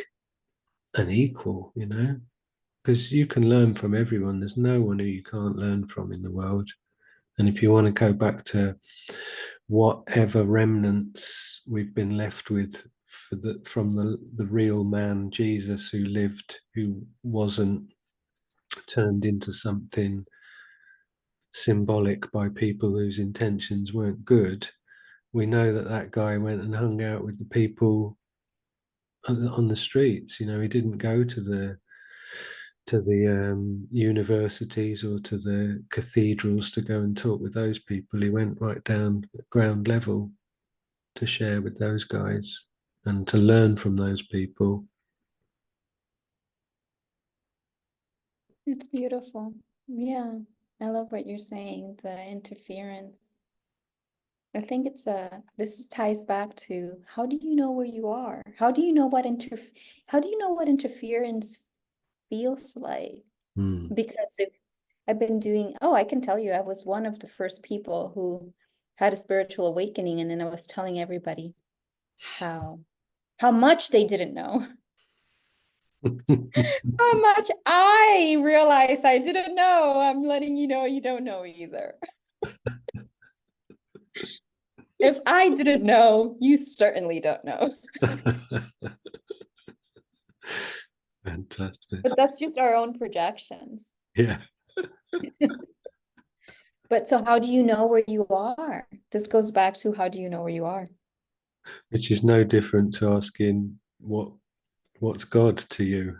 Speaker 1: an equal, you know, because you can learn from everyone. There's no one who you can't learn from in the world. And if you want to go back to whatever remnants we've been left with from the real man Jesus, who lived, who wasn't turned into something symbolic by people whose intentions weren't good, we know that that guy went and hung out with the people on the streets. You know, he didn't go to the universities or to the cathedrals to go and talk with those people. He went right down at ground level to share with those guys and to learn from those people.
Speaker 2: It's beautiful. Yeah, I love what you're saying, the interference. I think this ties back to, how do you know where you are? How do you know what interference feels like?
Speaker 1: Mm.
Speaker 2: Because if I've been doing, oh, I can tell you, I was one of the first people who had a spiritual awakening, and then I was telling everybody how much they didn't know, how much I realized I didn't know. I'm letting you know you don't know either. If I didn't know, you certainly don't know.
Speaker 1: Fantastic.
Speaker 2: But that's just our own projections.
Speaker 1: Yeah.
Speaker 2: But so how do you know where you are? This goes back to how do you know where you are?
Speaker 1: which is no different to asking what's God to you,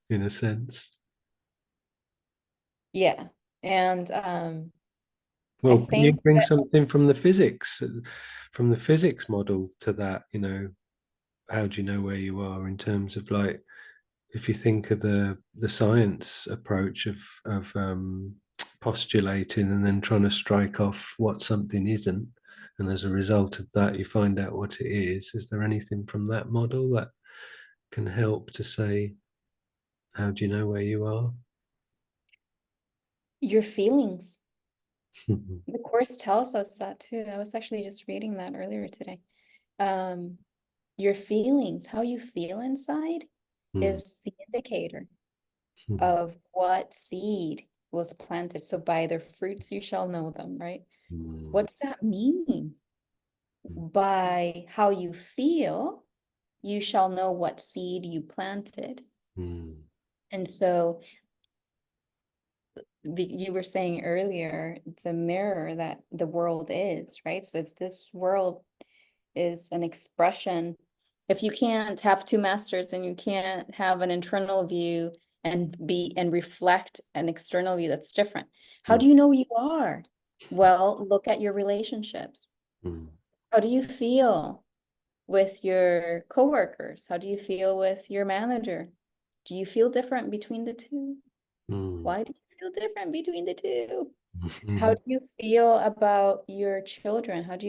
Speaker 1: in a sense.
Speaker 2: Yeah. And I
Speaker 1: Well, can you
Speaker 2: think
Speaker 1: bring
Speaker 2: that
Speaker 1: something from the physics model to that? How do you know where you are in terms of, like, if you think of the science approach of postulating and then trying to strike off what something isn't, and as a result of that you find out what it is there anything from that model that can help to say, how do you know where you are?
Speaker 2: your feelings,
Speaker 1: Mm,
Speaker 2: the course tells us that too. I was actually just reading that earlier today. Um, your feelings, how you feel inside
Speaker 1: mm,
Speaker 2: is the indicator
Speaker 1: mm,
Speaker 2: of what seed was planted. So by their fruits you shall know them, right?
Speaker 1: mm,
Speaker 2: What does that mean? By how you feel, you shall know what seed you planted.
Speaker 1: mm,
Speaker 2: And so you were saying earlier, the mirror that the world is, right? So if this world is an expression, if you can't have two masters and you can't have an internal view and reflect an external view that's different, how
Speaker 1: mm,
Speaker 2: do you know who you are? Well, look at your relationships.
Speaker 1: mm,
Speaker 2: How do you feel with your coworkers? How do you feel with your manager? Do you feel different between the two?
Speaker 1: mm,
Speaker 2: Why do you feel different between the two? How
Speaker 1: mm.
Speaker 2: do you feel about your children? How do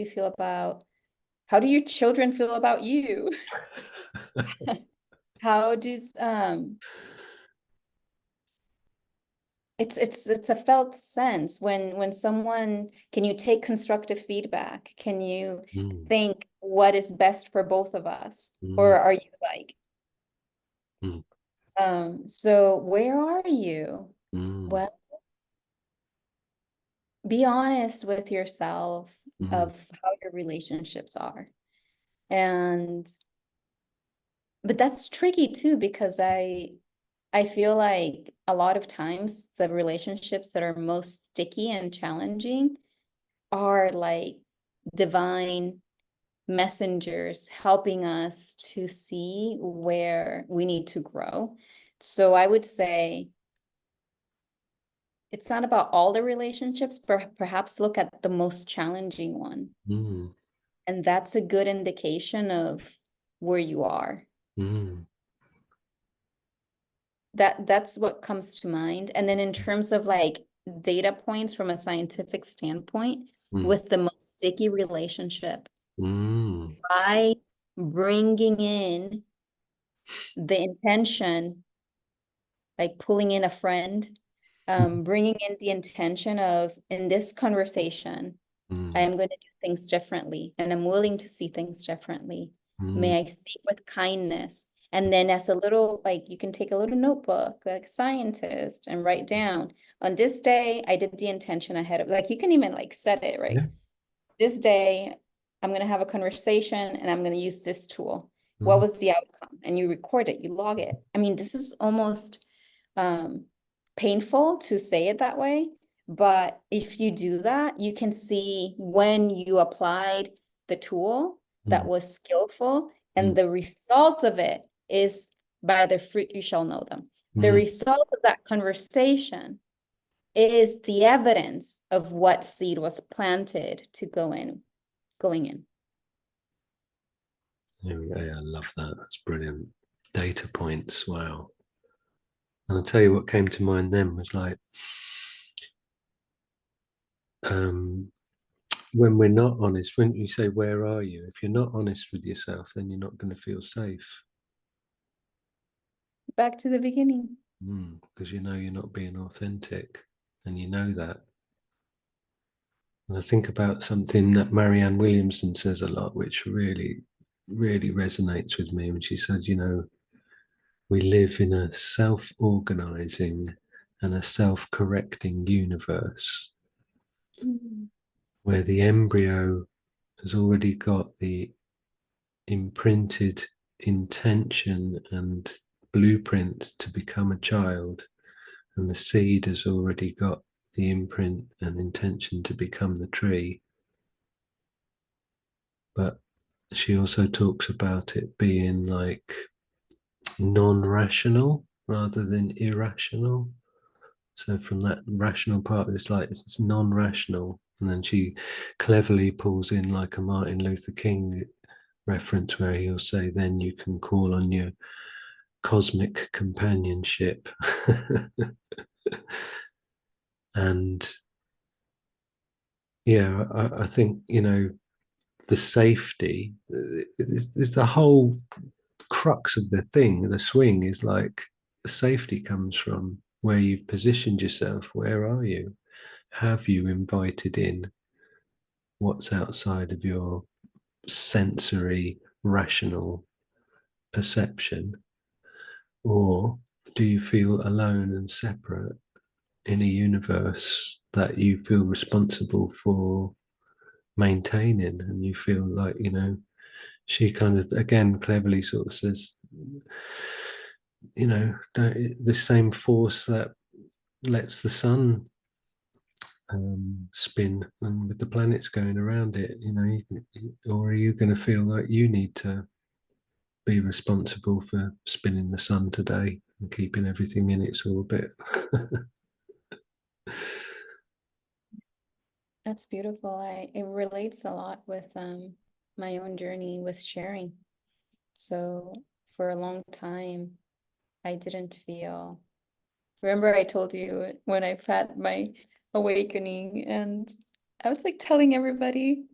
Speaker 2: your children feel about you? How does it's a felt sense when someone, can you take constructive feedback? Can you
Speaker 1: Mm,
Speaker 2: think what is best for both of us? Or
Speaker 1: mm,
Speaker 2: are you like,
Speaker 1: mm,
Speaker 2: so where are you?
Speaker 1: mm,
Speaker 2: Well, be honest with yourself
Speaker 1: mm,
Speaker 2: of how your relationships are. And but that's tricky too, because I feel like a lot of times the relationships that are most sticky and challenging are like divine messengers helping us to see where we need to grow. So I would say it's not about all the relationships, but perhaps look at the most challenging one.
Speaker 1: mm,
Speaker 2: And that's a good indication of where you are.
Speaker 1: mm,
Speaker 2: That's what comes to mind. And then in terms of like data points from a scientific standpoint,
Speaker 1: mm,
Speaker 2: with the most sticky relationship,
Speaker 1: mm,
Speaker 2: by bringing in the intention, like pulling in a friend, bringing in the intention of, in this conversation, I
Speaker 1: mm,
Speaker 2: am going to do things differently and I'm willing to see things differently.
Speaker 1: mm,
Speaker 2: May I speak with kindness? And then as a little, like you can take a little notebook, like scientist, and write down, on this day, I did the intention ahead of, like you can even like set it, right?
Speaker 1: yeah.
Speaker 2: This day, I'm going to have a conversation and I'm going to use this tool. What
Speaker 1: Mm,
Speaker 2: was the outcome? And you record it, you log it. I mean, this is almost um, painful to say it that way. But if you do that, you can see when you applied the tool that
Speaker 1: mm,
Speaker 2: was skillful, and
Speaker 1: mm,
Speaker 2: the result of it is by the fruit you shall know them. The
Speaker 1: mm.
Speaker 2: result of that conversation is the evidence of what seed was planted to going in.
Speaker 1: Yeah, I love that. That's brilliant. Data points. Wow. And I'll tell you what came to mind then was like, um, when we're not honest, when you say, where are you? If you're not honest with yourself, then you're not going to feel safe.
Speaker 2: Back to the beginning.
Speaker 1: Because you know you're not being authentic, and you know that. And I think about something that Marianne Williamson says a lot, which really, really resonates with me. When she says, we live in a self organizing and a self correcting universe
Speaker 2: Mm.
Speaker 1: where the embryo has already got the imprinted intention and blueprint to become a child, and the seed has already got the imprint and intention to become the tree. But she also talks about it being like non-rational rather than irrational. So from that rational part, it's like it's non-rational. And then she cleverly pulls in like a Martin Luther King reference where he'll say, then you can call on your cosmic companionship. And yeah, I think, the safety is the whole crux of the thing. The swing is like the safety comes from where you've positioned yourself. Where are you? Have you invited in what's outside of your sensory, rational perception? Or do you feel alone and separate in a universe that you feel responsible for maintaining? And you feel like, she kind of, again, cleverly sort of says, the same force that lets the sun spin and with the planets going around it, or are you going to feel like you need to be responsible for spinning the sun today and keeping everything in its orbit?
Speaker 2: That's beautiful. It relates a lot with my own journey with sharing. So for a long time, I didn't feel. Remember, I told you when I've had my awakening, and I was like telling everybody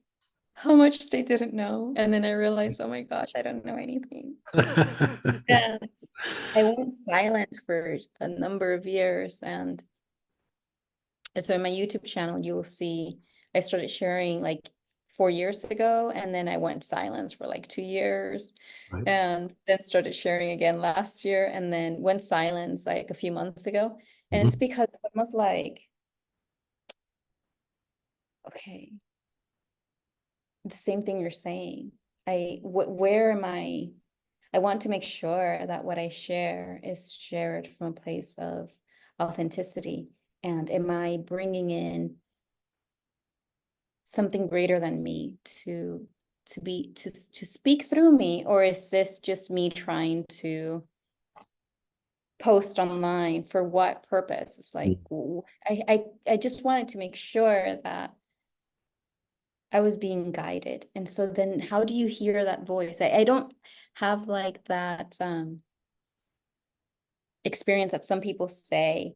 Speaker 2: how much they didn't know, and then I realized, oh my gosh, I don't know anything. And I went silent for a number of years, and so in my YouTube channel, you will see I started sharing like 4 years ago, and then I went silent for like 2 years,
Speaker 1: Right.
Speaker 2: and then started sharing again last year, and then went silent like a few months ago. And it's
Speaker 1: Mhm.
Speaker 2: because I was like, okay, the same thing you're saying. Where am I? I want to make sure that what I share is shared from a place of authenticity. And am I bringing in something greater than me to speak through me, or is this just me trying to post online for what purpose? It's like I just wanted to make sure that I was being guided. And so then how do you hear that voice? I don't have like that experience that some people say,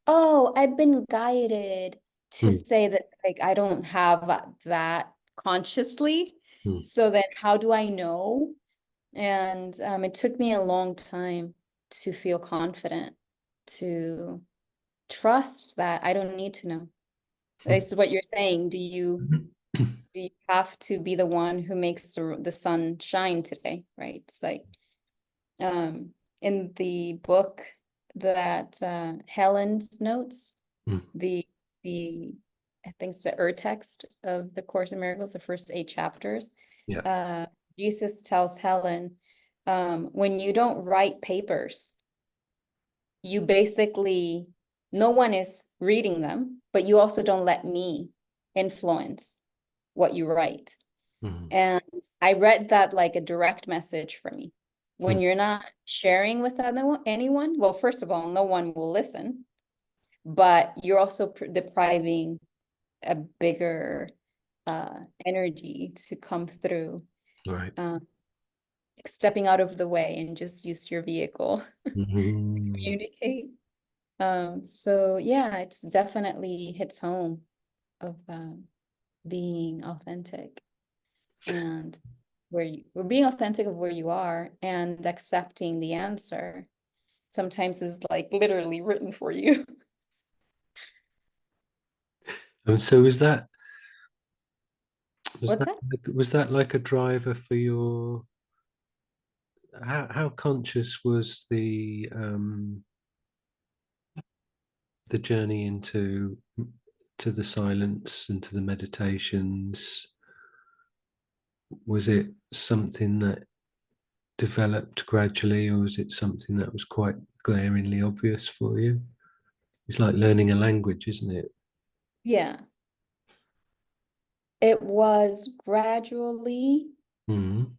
Speaker 2: oh, I've been guided to
Speaker 1: Mm.
Speaker 2: say that, like, I don't have that consciously.
Speaker 1: Mm.
Speaker 2: So then how do I know? And it took me a long time to feel confident, to trust that I don't need to know. This is what you're saying. Do you have to be the one who makes the sun shine today, right? It's like in the book that Helen's notes,
Speaker 1: Mm.
Speaker 2: the the I think it's the text of the Course in Miracles, the first 8 chapters.
Speaker 1: Yeah.
Speaker 2: Uh, Jesus tells Helen, when you don't write papers, you basically, no one is reading them, but you also don't let me influence what you write.
Speaker 1: Mm.
Speaker 2: And I read that like a direct message for me. When
Speaker 1: Mm.
Speaker 2: you're not sharing with anyone, well, first of all, no one will listen, but you're also depriving a bigger energy to come through,
Speaker 1: Right.
Speaker 2: um, stepping out of the way and just use your vehicle to
Speaker 1: Mhm.
Speaker 2: communicate. So yeah, it's definitely hits home of being authentic, and we're being authentic of where you are, and accepting the answer sometimes is like literally written for you.
Speaker 1: And so was
Speaker 2: What's
Speaker 1: that
Speaker 2: that?
Speaker 1: was that like a driver for your, how conscious was the journey into to the silence and to the meditations? Was it something that developed gradually, or was it something that was quite glaringly obvious for you? It's like learning a language, isn't it?
Speaker 2: Yeah. It was gradually
Speaker 1: Mm,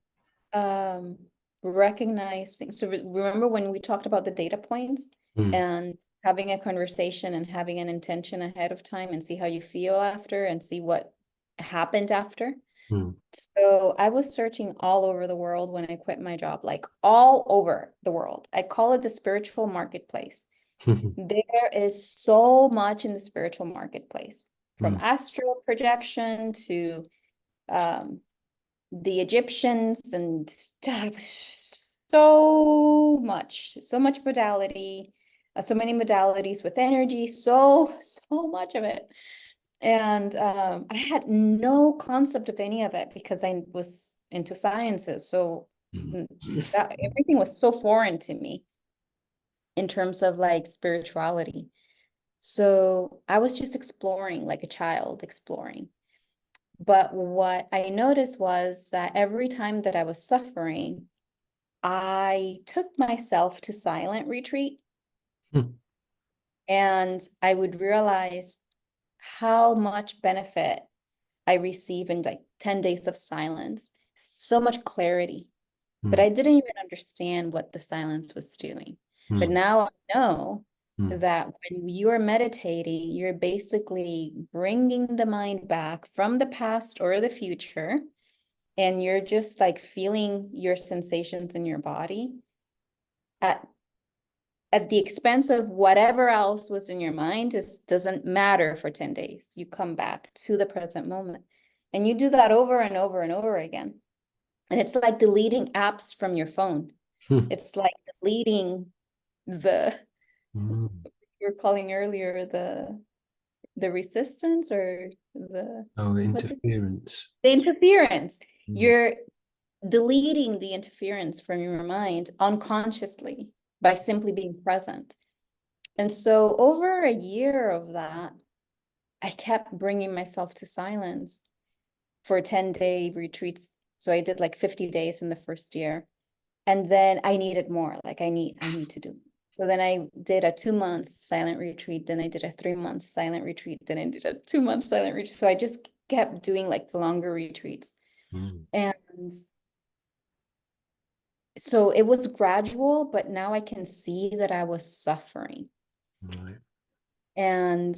Speaker 2: um recognizing. So remember when we talked about the data points
Speaker 1: mm,
Speaker 2: and having a conversation and having an intention ahead of time and see how you feel after and see what happened after.
Speaker 1: mm,
Speaker 2: So I was searching all over the world when I quit my job, like all over the world. I call it the spiritual marketplace. There is so much in the spiritual marketplace, from
Speaker 1: mm,
Speaker 2: astral projection to um, the Egyptians and so much modality, so many modalities with energy, so much of it. And I had no concept of any of it because I was into sciences. So
Speaker 1: mm,
Speaker 2: mm, that everything was so foreign to me in terms of like spirituality. So I was just exploring like a child exploring. But what I noticed was that every time that I was suffering, I took myself to silent retreat
Speaker 1: mm,
Speaker 2: and I would realize how much benefit I receive in like 10 days of silence, so much clarity. But
Speaker 1: mm,
Speaker 2: I didn't even understand what the silence was doing. But
Speaker 1: mm,
Speaker 2: now I know
Speaker 1: mm,
Speaker 2: that when you are meditating, you're basically bringing the mind back from the past or the future, and you're just like feeling your sensations in your body at at the expense of whatever else was in your mind. It doesn't matter for 10 days. You come back to the present moment. And you do that over and over and over again. And it's like deleting apps from your phone.
Speaker 1: mm,
Speaker 2: It's like deleting the
Speaker 1: mm.
Speaker 2: you were calling earlier the resistance or the
Speaker 1: Oh,
Speaker 2: what did
Speaker 1: interference.
Speaker 2: the interference.
Speaker 1: Mm,
Speaker 2: You're deleting the interference from your mind unconsciously by simply being present. And so over a year of that, I kept bringing myself to silence for 10-day retreats. So I did like 50 days in the first year. And then I needed more, like I need to do. So then I did a 2-month silent retreat, then I did a 3-month silent retreat, then I did a 2-month silent retreat. So I just kept doing like the longer retreats.
Speaker 1: mm,
Speaker 2: And so it was gradual, but now I can see that I was suffering.
Speaker 1: right.
Speaker 2: And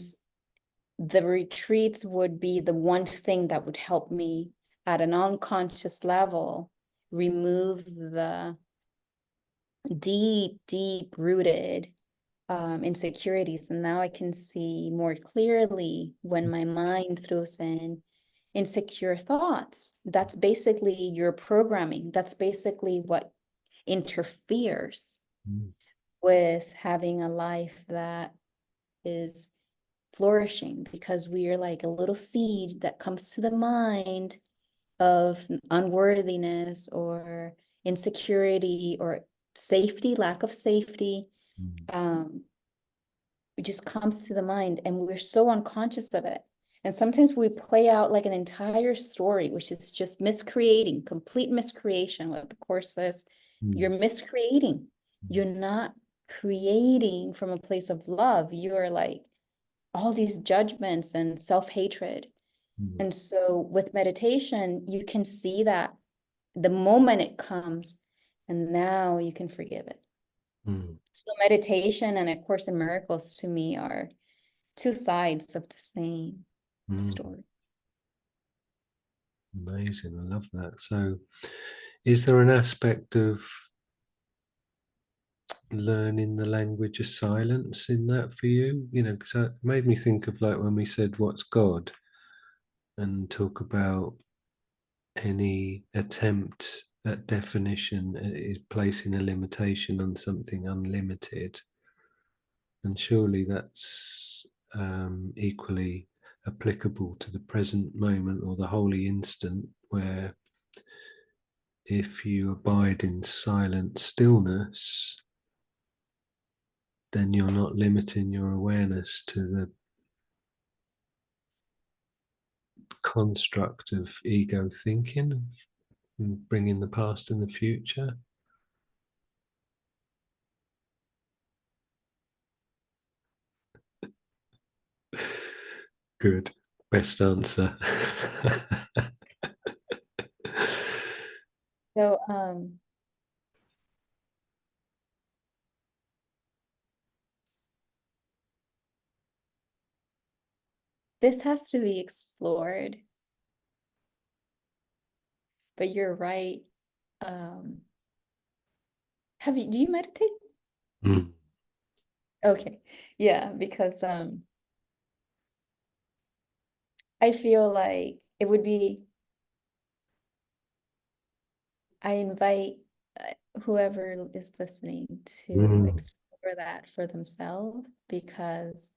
Speaker 2: the retreats would be the one thing that would help me at an unconscious level remove the deep rooted insecurities. And now I can see more clearly when my mind throws in insecure thoughts. That's basically your programming. That's basically what interferes
Speaker 1: Mm,
Speaker 2: with having a life that is flourishing, because we are like a little seed that comes to the mind of unworthiness or insecurity or safety, lack of safety.
Speaker 1: mm,
Speaker 2: Um, it just comes to the mind and we're so unconscious of it. And sometimes we play out like an entire story, which is just miscreating, complete miscreation. What the course says, you're
Speaker 1: mm,
Speaker 2: miscreating.
Speaker 1: mm,
Speaker 2: You're not creating from a place of love. You're like all these judgments and self-hatred.
Speaker 1: mm,
Speaker 2: And so with meditation, you can see that the moment it comes, and now you can forgive it.
Speaker 1: mm,
Speaker 2: So meditation and A Course in Miracles to me are two sides of the same
Speaker 1: mm.
Speaker 2: story.
Speaker 1: Amazing. I love that. So, is there an aspect of learning the language of silence in that for you? You know, because it made me think of like when we said, "What's God?" and talk about any attempt at definition is placing a limitation on something unlimited. And surely that's equally applicable to the present moment or the holy instant, where if you abide in silent stillness, then you're not limiting your awareness to the construct of ego thinking, and bringing the past and the future. Good. Best answer.
Speaker 2: So this has to be explored, but you're right. Do you meditate?
Speaker 1: Mm.
Speaker 2: Okay. Yeah, because I feel like it would be, I invite whoever is listening to
Speaker 1: Mm.
Speaker 2: explore that for themselves, because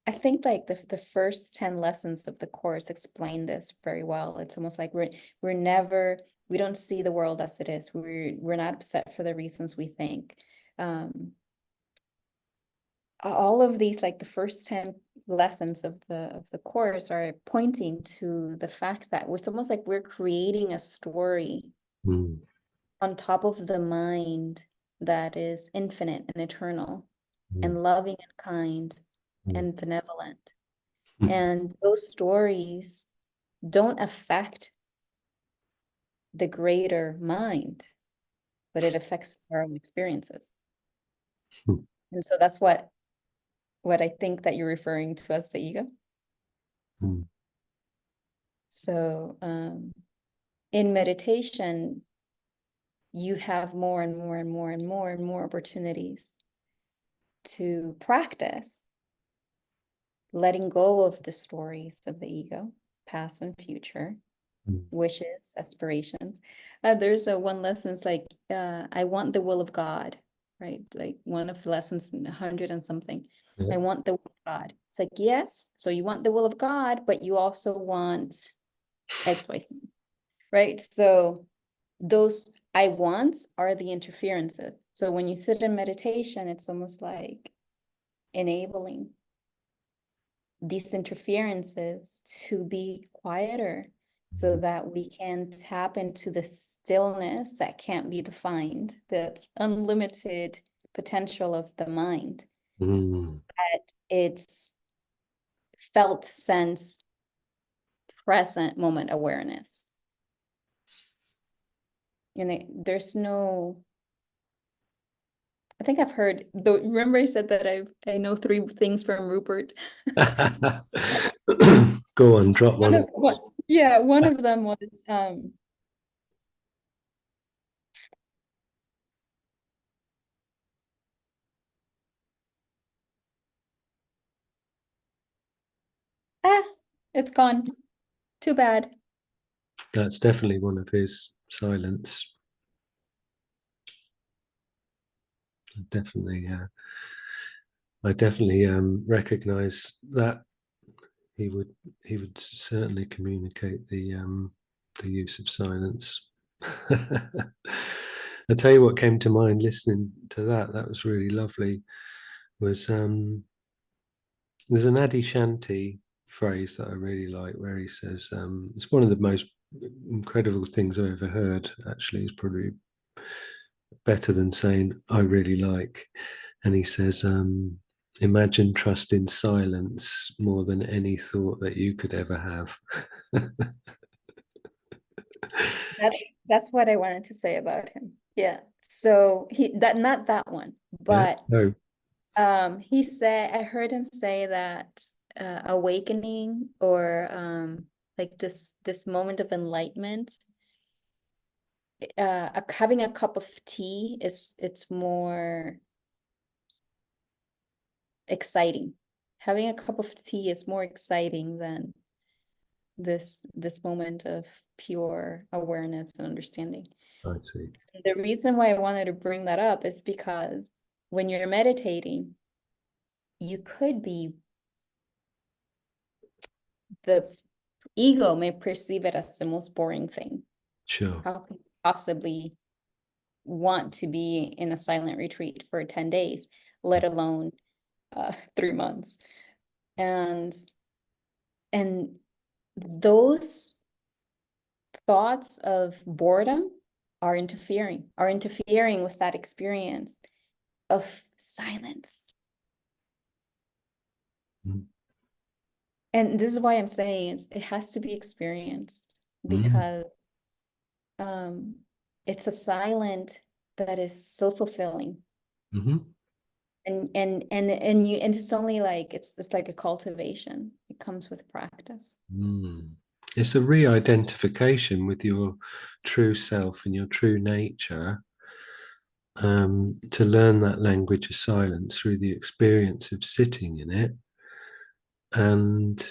Speaker 2: I think like the first 10 lessons of the course explain this very well. It's almost like we're never, we don't see the world as it is. We're not upset for the reasons we think. All of these, like the first 10 lessons of the course, are pointing to the fact that it's almost like we're creating a story
Speaker 1: Mm.
Speaker 2: on top of the mind that is infinite and eternal
Speaker 1: Mm.
Speaker 2: and loving and kind
Speaker 1: Mm.
Speaker 2: and benevolent.
Speaker 1: Mm.
Speaker 2: And those stories don't affect the greater mind, but it affects our own experiences.
Speaker 1: Mm.
Speaker 2: And so that's what I think that you're referring to as the ego.
Speaker 1: Mm.
Speaker 2: So in meditation, you have more and more and more and more and more opportunities to practice letting go of the stories of the ego, past and future,
Speaker 1: Mm.
Speaker 2: wishes, aspirations. There's a one lesson, it's like, I want the will of God, right? Like one of the lessons in 100 and something.
Speaker 1: Yeah.
Speaker 2: I want the will of God. It's like, yes, so you want the will of God, but you also want XYZ, right? So those I wants are the interferences. So when you sit in meditation, it's almost like enabling these interferences to be quieter so that we can tap into the stillness that can't be defined, the unlimited potential of the mind
Speaker 1: Mm.
Speaker 2: at its felt sense, present moment awareness. And there's no, I think I've heard, though, remember I said that I know 3 things from Rupert.
Speaker 1: Go on, drop one.
Speaker 2: One of them was ah, it's gone. Too bad.
Speaker 1: That's definitely one of his silence. Definitely, I definitely recognize that he would certainly communicate the use of silence. I tell you what came to mind listening to that. That was really lovely. Was there's an Adi Shanti phrase that I really like where he says it's one of the most incredible things I've ever heard. Actually, it's probably better than saying I really like. And he says, imagine trust in silence more than any thought that you could ever have.
Speaker 2: That's what I wanted to say about him. Yeah. So not that one,
Speaker 1: Yeah.
Speaker 2: but
Speaker 1: No.
Speaker 2: he said, I heard him say that awakening, or like this moment of enlightenment, having a cup of tea it's more exciting. Having a cup of tea is more exciting than this moment of pure awareness and understanding.
Speaker 1: I see.
Speaker 2: The reason why I wanted to bring that up is because when you're meditating, you could be, the ego may perceive it as the most boring thing.
Speaker 1: Sure.
Speaker 2: How can you possibly want to be in a silent retreat for 10 days, let alone 3 months? And those thoughts of boredom are interfering with that experience. of silence.
Speaker 1: Mm.
Speaker 2: And this is why I'm saying it has to be experienced,
Speaker 1: Mm.
Speaker 2: because it's a silent that is so fulfilling.
Speaker 1: Mm-hmm.
Speaker 2: And it's only like it's like a cultivation. It comes with practice.
Speaker 1: Mm. It's a re-identification with your true self and your true nature, to learn that language of silence through the experience of sitting in it. And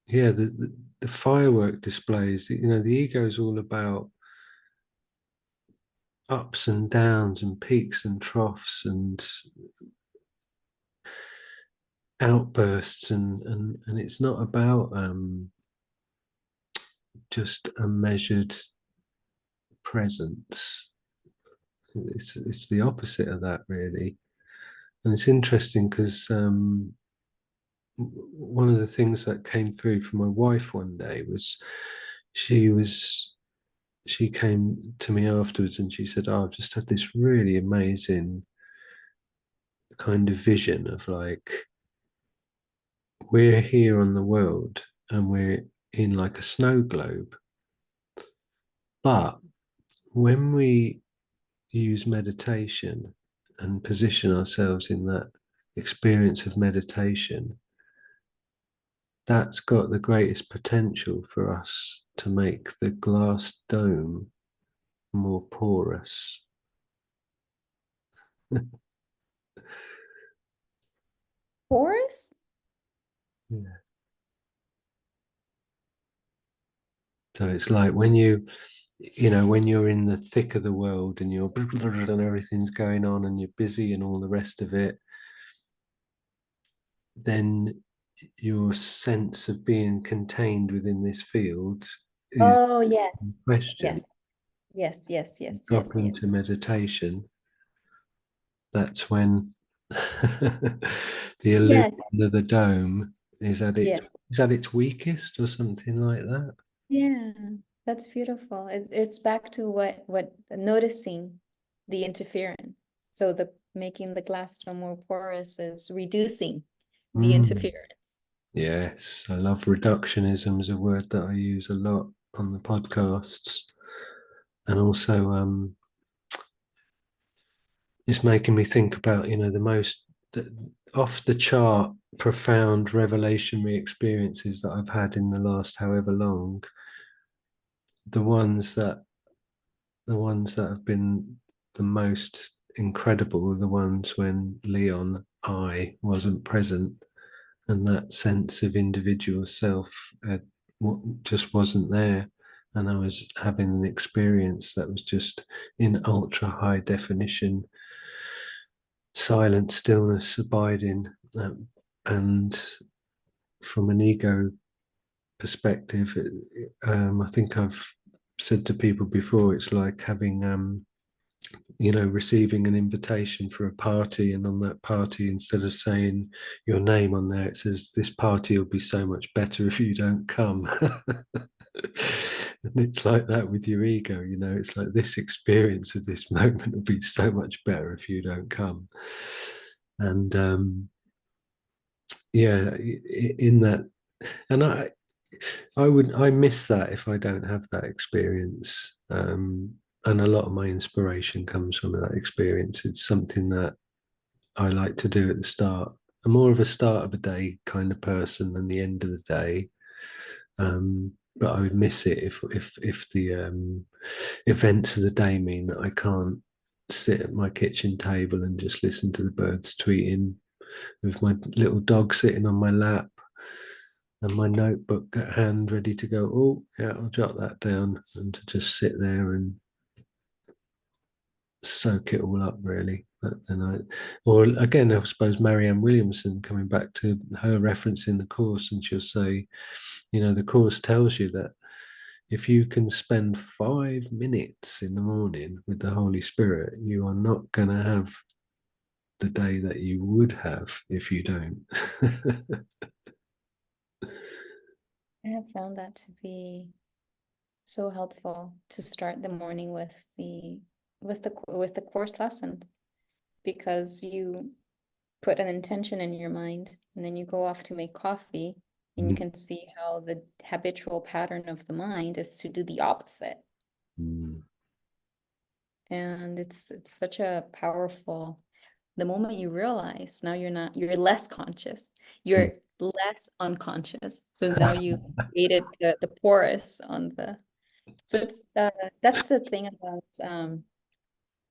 Speaker 1: yeah, the firework displays, the ego is all about ups and downs and peaks and troughs and outbursts, and it's not about just a measured presence. It's the opposite of that, really. And it's interesting because one of the things that came through from my wife one day was she was she came to me afterwards and she said, "Oh, I've just had this really amazing kind of vision of like we're here on the world and we're in like a snow globe, but when we use meditation and position ourselves in that experience of meditation, that's got the greatest potential for us to make the glass dome more porous."
Speaker 2: Porous?
Speaker 1: Yeah. So it's like when you're in the thick of the world and you're and everything's going on and you're busy and all the rest of it, then your sense of being contained within this field is
Speaker 2: Oh,
Speaker 1: in
Speaker 2: yes.
Speaker 1: question.
Speaker 2: Yes. Yes, yes, yes,
Speaker 1: Drop
Speaker 2: yes, yes.
Speaker 1: into meditation, that's when the illusion
Speaker 2: Yes,
Speaker 1: of the dome
Speaker 2: yes.
Speaker 1: is at its weakest or something like that.
Speaker 2: Yeah, that's beautiful. It's back to what noticing the interference. So the making the glass dome more porous is reducing the
Speaker 1: Mm.
Speaker 2: interference.
Speaker 1: Yes, I love reductionism as a word that I use a lot on the podcasts, and also it's making me think about the, off the chart profound revelationary experiences that I've had in the last however long. The ones that have been the most incredible are the ones when Leon I wasn't present, and that sense of individual self just wasn't there, and I was having an experience that was just in ultra high definition, silent stillness, abiding, and from an ego perspective, I think I've said to people before, it's like having receiving an invitation for a party, and on that party, instead of saying your name on there, it says, "This party will be so much better if you don't come." And it's like that with your ego, it's like this experience of this moment will be so much better if you don't come. And yeah, in that, and I miss that if I don't have that experience. And a lot of my inspiration comes from that experience. It's something that I like to do at the start. I'm more of a start of a day kind of person than the end of the day. But I would miss it if the events of the day mean that I can't sit at my kitchen table and just listen to the birds tweeting with my little dog sitting on my lap and my notebook at hand ready to go. Oh yeah, I'll jot that down, and to just sit there and soak it all up, really. But then or again, I suppose Marianne Williamson, coming back to her reference in the course, and she'll say, the course tells you that if you can spend 5 minutes in the morning with the Holy Spirit, you are not going to have the day that you would have if you don't.
Speaker 2: I have found that to be so helpful to start the morning with the with the course lessons, because you put an intention in your mind and then you go off to make coffee and you
Speaker 1: Mm,
Speaker 2: can see how the habitual pattern of the mind is to do the opposite.
Speaker 1: mm,
Speaker 2: And it's such a powerful, the moment you realize now you're less conscious,
Speaker 1: mm.
Speaker 2: you're less unconscious. So now you've created the porous on the, so it's that's the thing about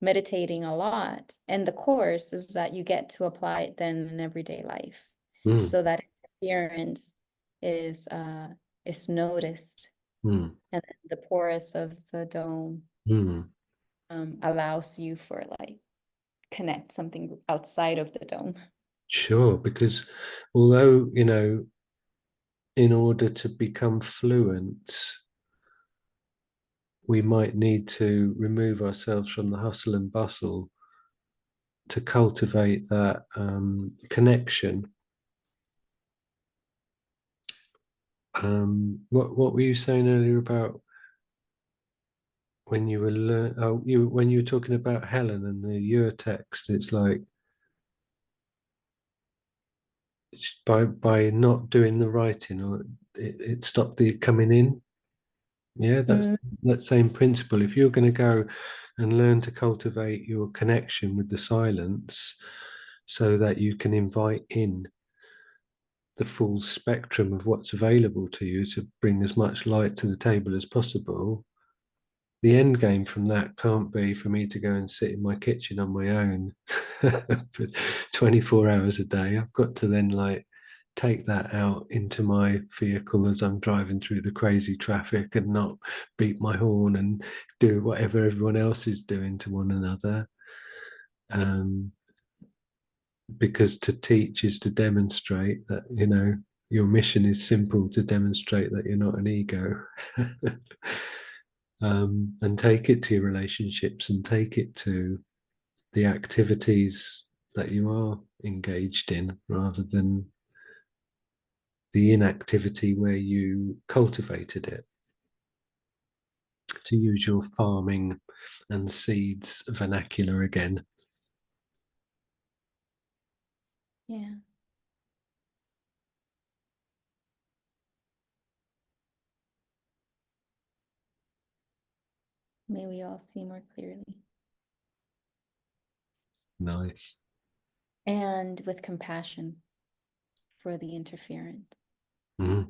Speaker 2: meditating a lot. And the course is that you get to apply it then in everyday life.
Speaker 1: Mm,
Speaker 2: So that interference is noticed.
Speaker 1: mm,
Speaker 2: And then the porous of the dome
Speaker 1: mm.
Speaker 2: allows you for like connect something outside of the dome.
Speaker 1: Sure, because although, in order to become fluent, we might need to remove ourselves from the hustle and bustle to cultivate that connection. What were you saying earlier about when you were when you were talking about Helen and the your text? It's like by not doing the writing, or it stopped the coming in. Yeah, that's
Speaker 2: Mm,
Speaker 1: that same principle. If you're going to go and learn to cultivate your connection with the silence so that you can invite in the full spectrum of what's available to you to bring as much light to the table as possible, the end game from that can't be for me to go and sit in my kitchen on my own for 24 hours a day. I've got to then like take that out into my vehicle as I'm driving through the crazy traffic and not beat my horn and do whatever everyone else is doing to one another. Um, because to teach is to demonstrate that, your mission is simple, to demonstrate that you're not an ego. And take it to your relationships and take it to the activities that you are engaged in rather than the inactivity where you cultivated it. To use your farming and seeds vernacular again.
Speaker 2: yeah. May we all see more clearly.
Speaker 1: Nice.
Speaker 2: And with compassion for the interferent.
Speaker 1: Mm.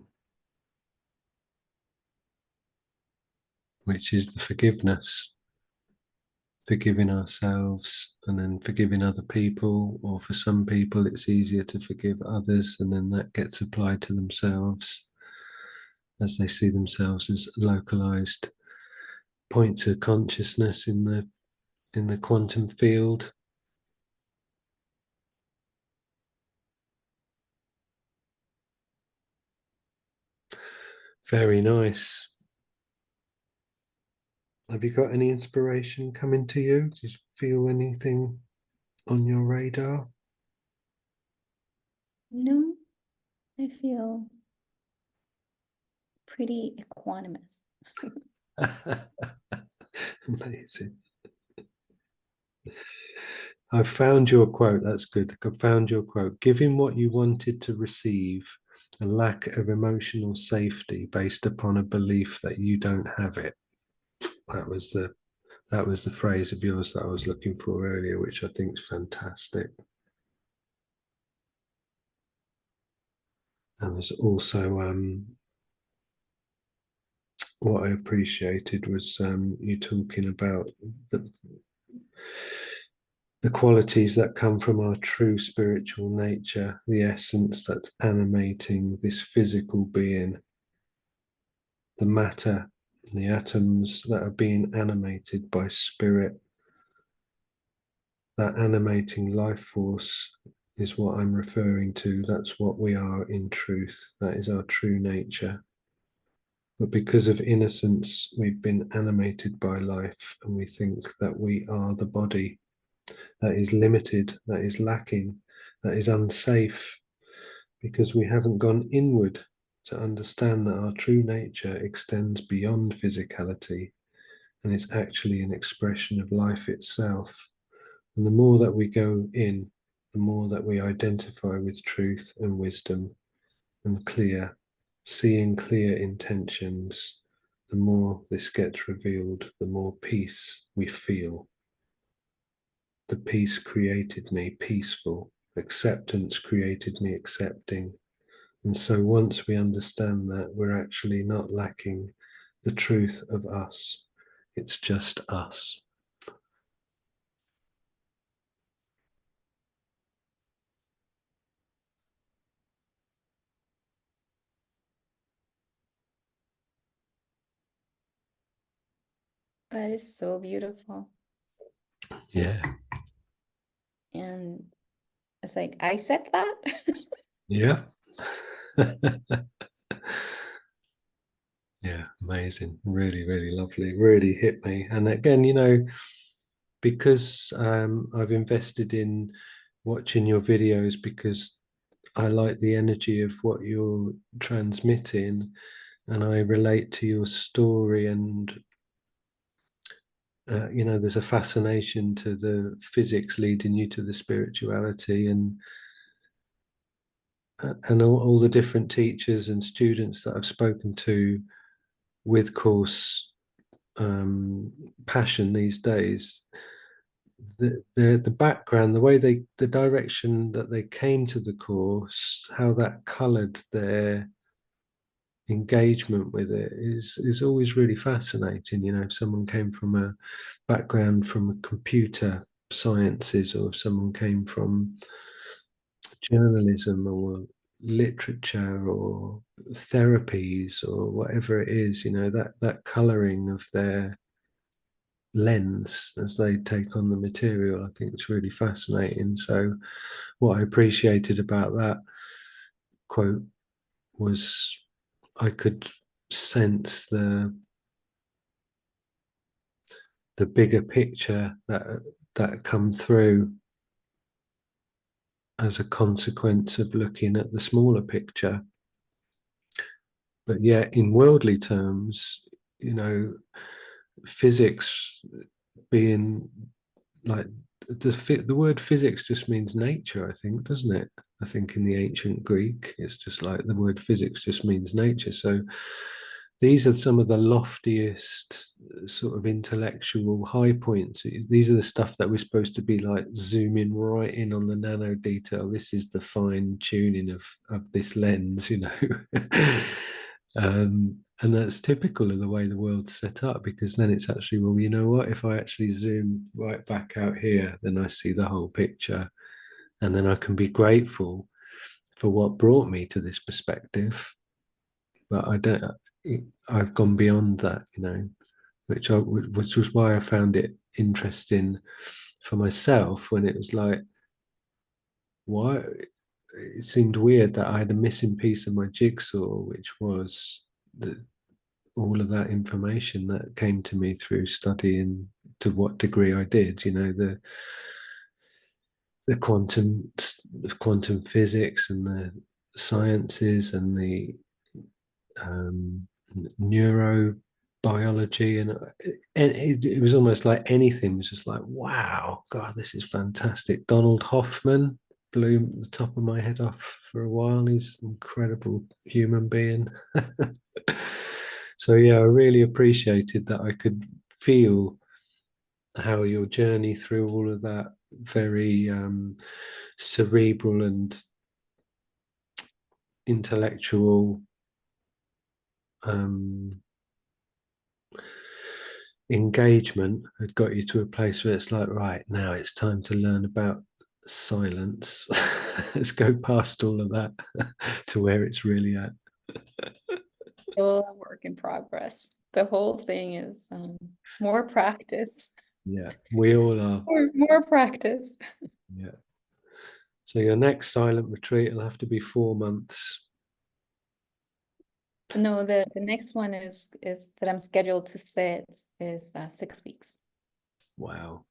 Speaker 1: Which is the forgiveness, forgiving ourselves and then forgiving other people, or for some people it's easier to forgive others and then that gets applied to themselves as they see themselves as localized points of consciousness in the quantum field. Very nice. Have you got any inspiration coming to you? Do you feel anything on your radar?
Speaker 2: No, I feel pretty equanimous.
Speaker 1: Amazing. I found your quote. That's good. I found your quote. Giving what you wanted to receive, a lack of emotional safety based upon a belief that you don't have it. That was the phrase of yours that I was looking for earlier, which I think is fantastic. And there's also what I appreciated was you talking about the the qualities that come from our true spiritual nature, the essence that's animating this physical being, the matter, the atoms that are being animated by spirit. That animating life force is what I'm referring to. That's what we are in truth. That is our true nature. But because of innocence, we've been animated by life and we think that we are the body that is limited, that is lacking, that is unsafe, because we haven't gone inward to understand that our true nature extends beyond physicality and it's actually an expression of life itself. And the more that we go in, the more that we identify with truth and wisdom and seeing clear intentions, the more this gets revealed, the more peace we feel. The peace created me peaceful. Acceptance created me accepting. And so once we understand that, we're actually not lacking the truth of us. It's just us.
Speaker 2: That is so beautiful.
Speaker 1: Yeah.
Speaker 2: And it's like, I said that.
Speaker 1: Yeah. Yeah, amazing. Really, really lovely. Really hit me. And again, because I've invested in watching your videos because I like the energy of what you're transmitting, and I relate to your story. And there's a fascination to the physics leading you to the spirituality, and all the different teachers and students that I've spoken to with course passion these days. The background, the way the direction that they came to the course, how that coloured their engagement with it is always really fascinating. If someone came from a background from a computer sciences, or if someone came from journalism or literature or therapies or whatever it is, that colouring of their lens as they take on the material, I think it's really fascinating. So what I appreciated about that quote was I could sense the bigger picture that come through as a consequence of looking at the smaller picture. But yeah, in worldly terms, physics being like the word physics just means nature, I think, doesn't it? I think in the ancient Greek, it's just like the word physics just means nature. So these are some of the loftiest sort of intellectual high points. These are the stuff that we're supposed to be like zooming right in on the nano detail. This is the fine tuning of this lens, and that's typical of the way the world's set up, because then it's actually, well, you know what, if I actually zoom right back out here, then I see the whole picture, and then I can be grateful for what brought me to this perspective. But I've gone beyond that, which was why I found it interesting for myself, when it was like, why it seemed weird that I had a missing piece of my jigsaw, which was all of that information that came to me through studying to what degree I did. The quantum physics and the sciences and the um, neurobiology, and it was almost like anything was just like, wow, God, this is fantastic. Donald Hoffman blew the top of my head off for a while. He's an incredible human being. So yeah, I really appreciated that I could feel how your journey through all of that very cerebral and intellectual um, engagement had got you to a place where it's like, right, now it's time to learn about silence. Let's go past all of that to where it's really at.
Speaker 2: Still a work in progress. The whole thing is more practice.
Speaker 1: Yeah, we all are.
Speaker 2: More practice.
Speaker 1: Yeah. So your next silent retreat will have to be 4 months.
Speaker 2: No, the next one is that I'm scheduled to sit is 6 weeks.
Speaker 1: Wow.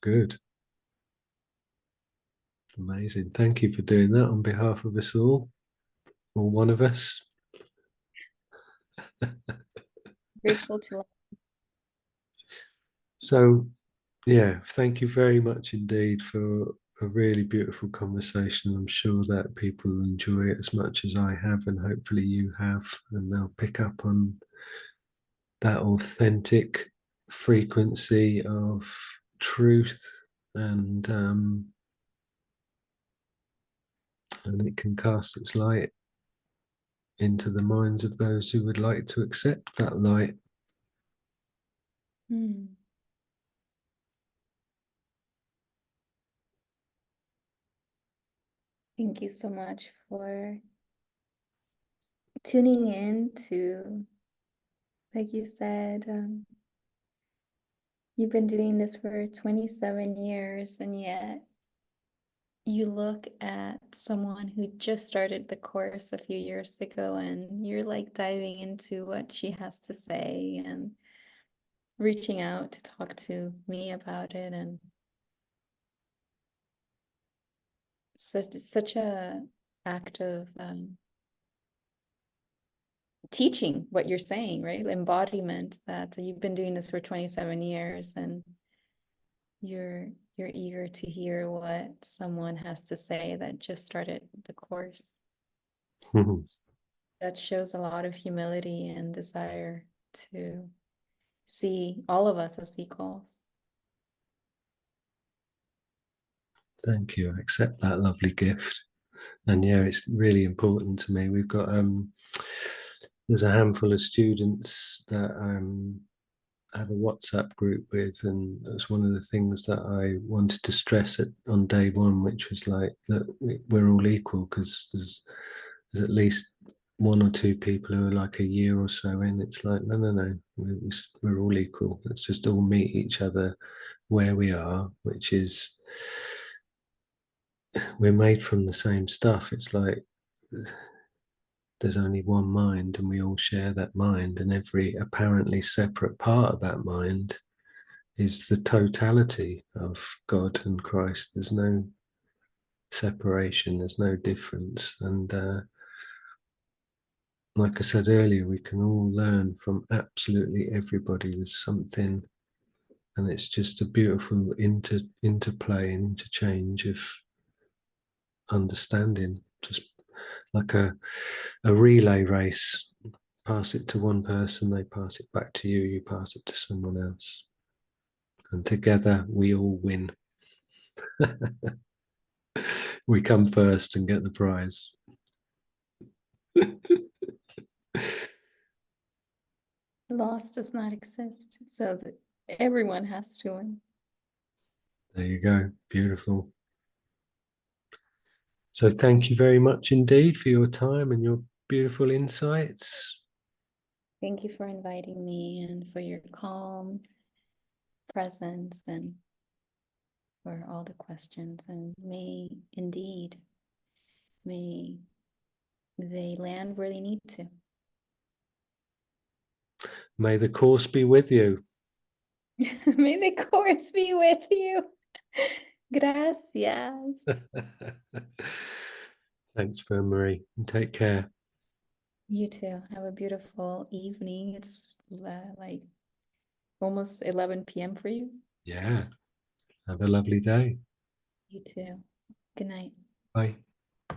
Speaker 1: Good. Amazing. Thank you for doing that on behalf of us all, or one of us.
Speaker 2: Grateful to
Speaker 1: So, yeah, thank you very much indeed for a really beautiful conversation. I'm sure that people enjoy it as much as I have, and hopefully you have, and they'll pick up on that authentic frequency of truth, and it can cast its light into the minds of those who would like to accept that light.
Speaker 2: Hmm. Thank you so much for tuning in to, like you said, you've been doing this for 27 years, and yet you look at someone who just started the course a few years ago and you're like diving into what she has to say and reaching out to talk to me about it, and such a act of teaching what you're saying, right? Embodiment, that you've been doing this for 27 years and you're eager to hear what someone has to say that just started the course. That shows a lot of humility and desire to see all of us as equals.
Speaker 1: Thank you. I accept that lovely gift. And yeah, it's really important to me. We've got there's a handful of students that I have a WhatsApp group with, and that's one of the things that I wanted to stress on day one, which was like that we're all equal, because there's at least one or two people who are like a year or so in. It's like no, we're all equal. Let's just all meet each other where we are, which is we're made from the same stuff. It's like there's only one mind and we all share that mind, and every apparently separate part of that mind is the totality of God and Christ. There's no separation, there's no difference. And like I said earlier, we can all learn from absolutely everybody. There's something, and it's just a beautiful interplay and interchange of understanding, just like a relay race. Pass it to one person, they pass it back to you, you pass it to someone else. And together we all win. We come first and get the prize.
Speaker 2: Loss does not exist, so that everyone has to win.
Speaker 1: There you go. Beautiful. So thank you very much indeed for your time and your beautiful insights.
Speaker 2: Thank you for inviting me and for your calm presence and for all the questions. And may they land where they need to.
Speaker 1: May the course be with you.
Speaker 2: May the course be with you. Gracias.
Speaker 1: Thanks, Fernmarie, and take care.
Speaker 2: You too. Have a beautiful evening. It's like almost 11 p.m. for you.
Speaker 1: Yeah. Have a lovely day.
Speaker 2: You too. Good night.
Speaker 1: Bye.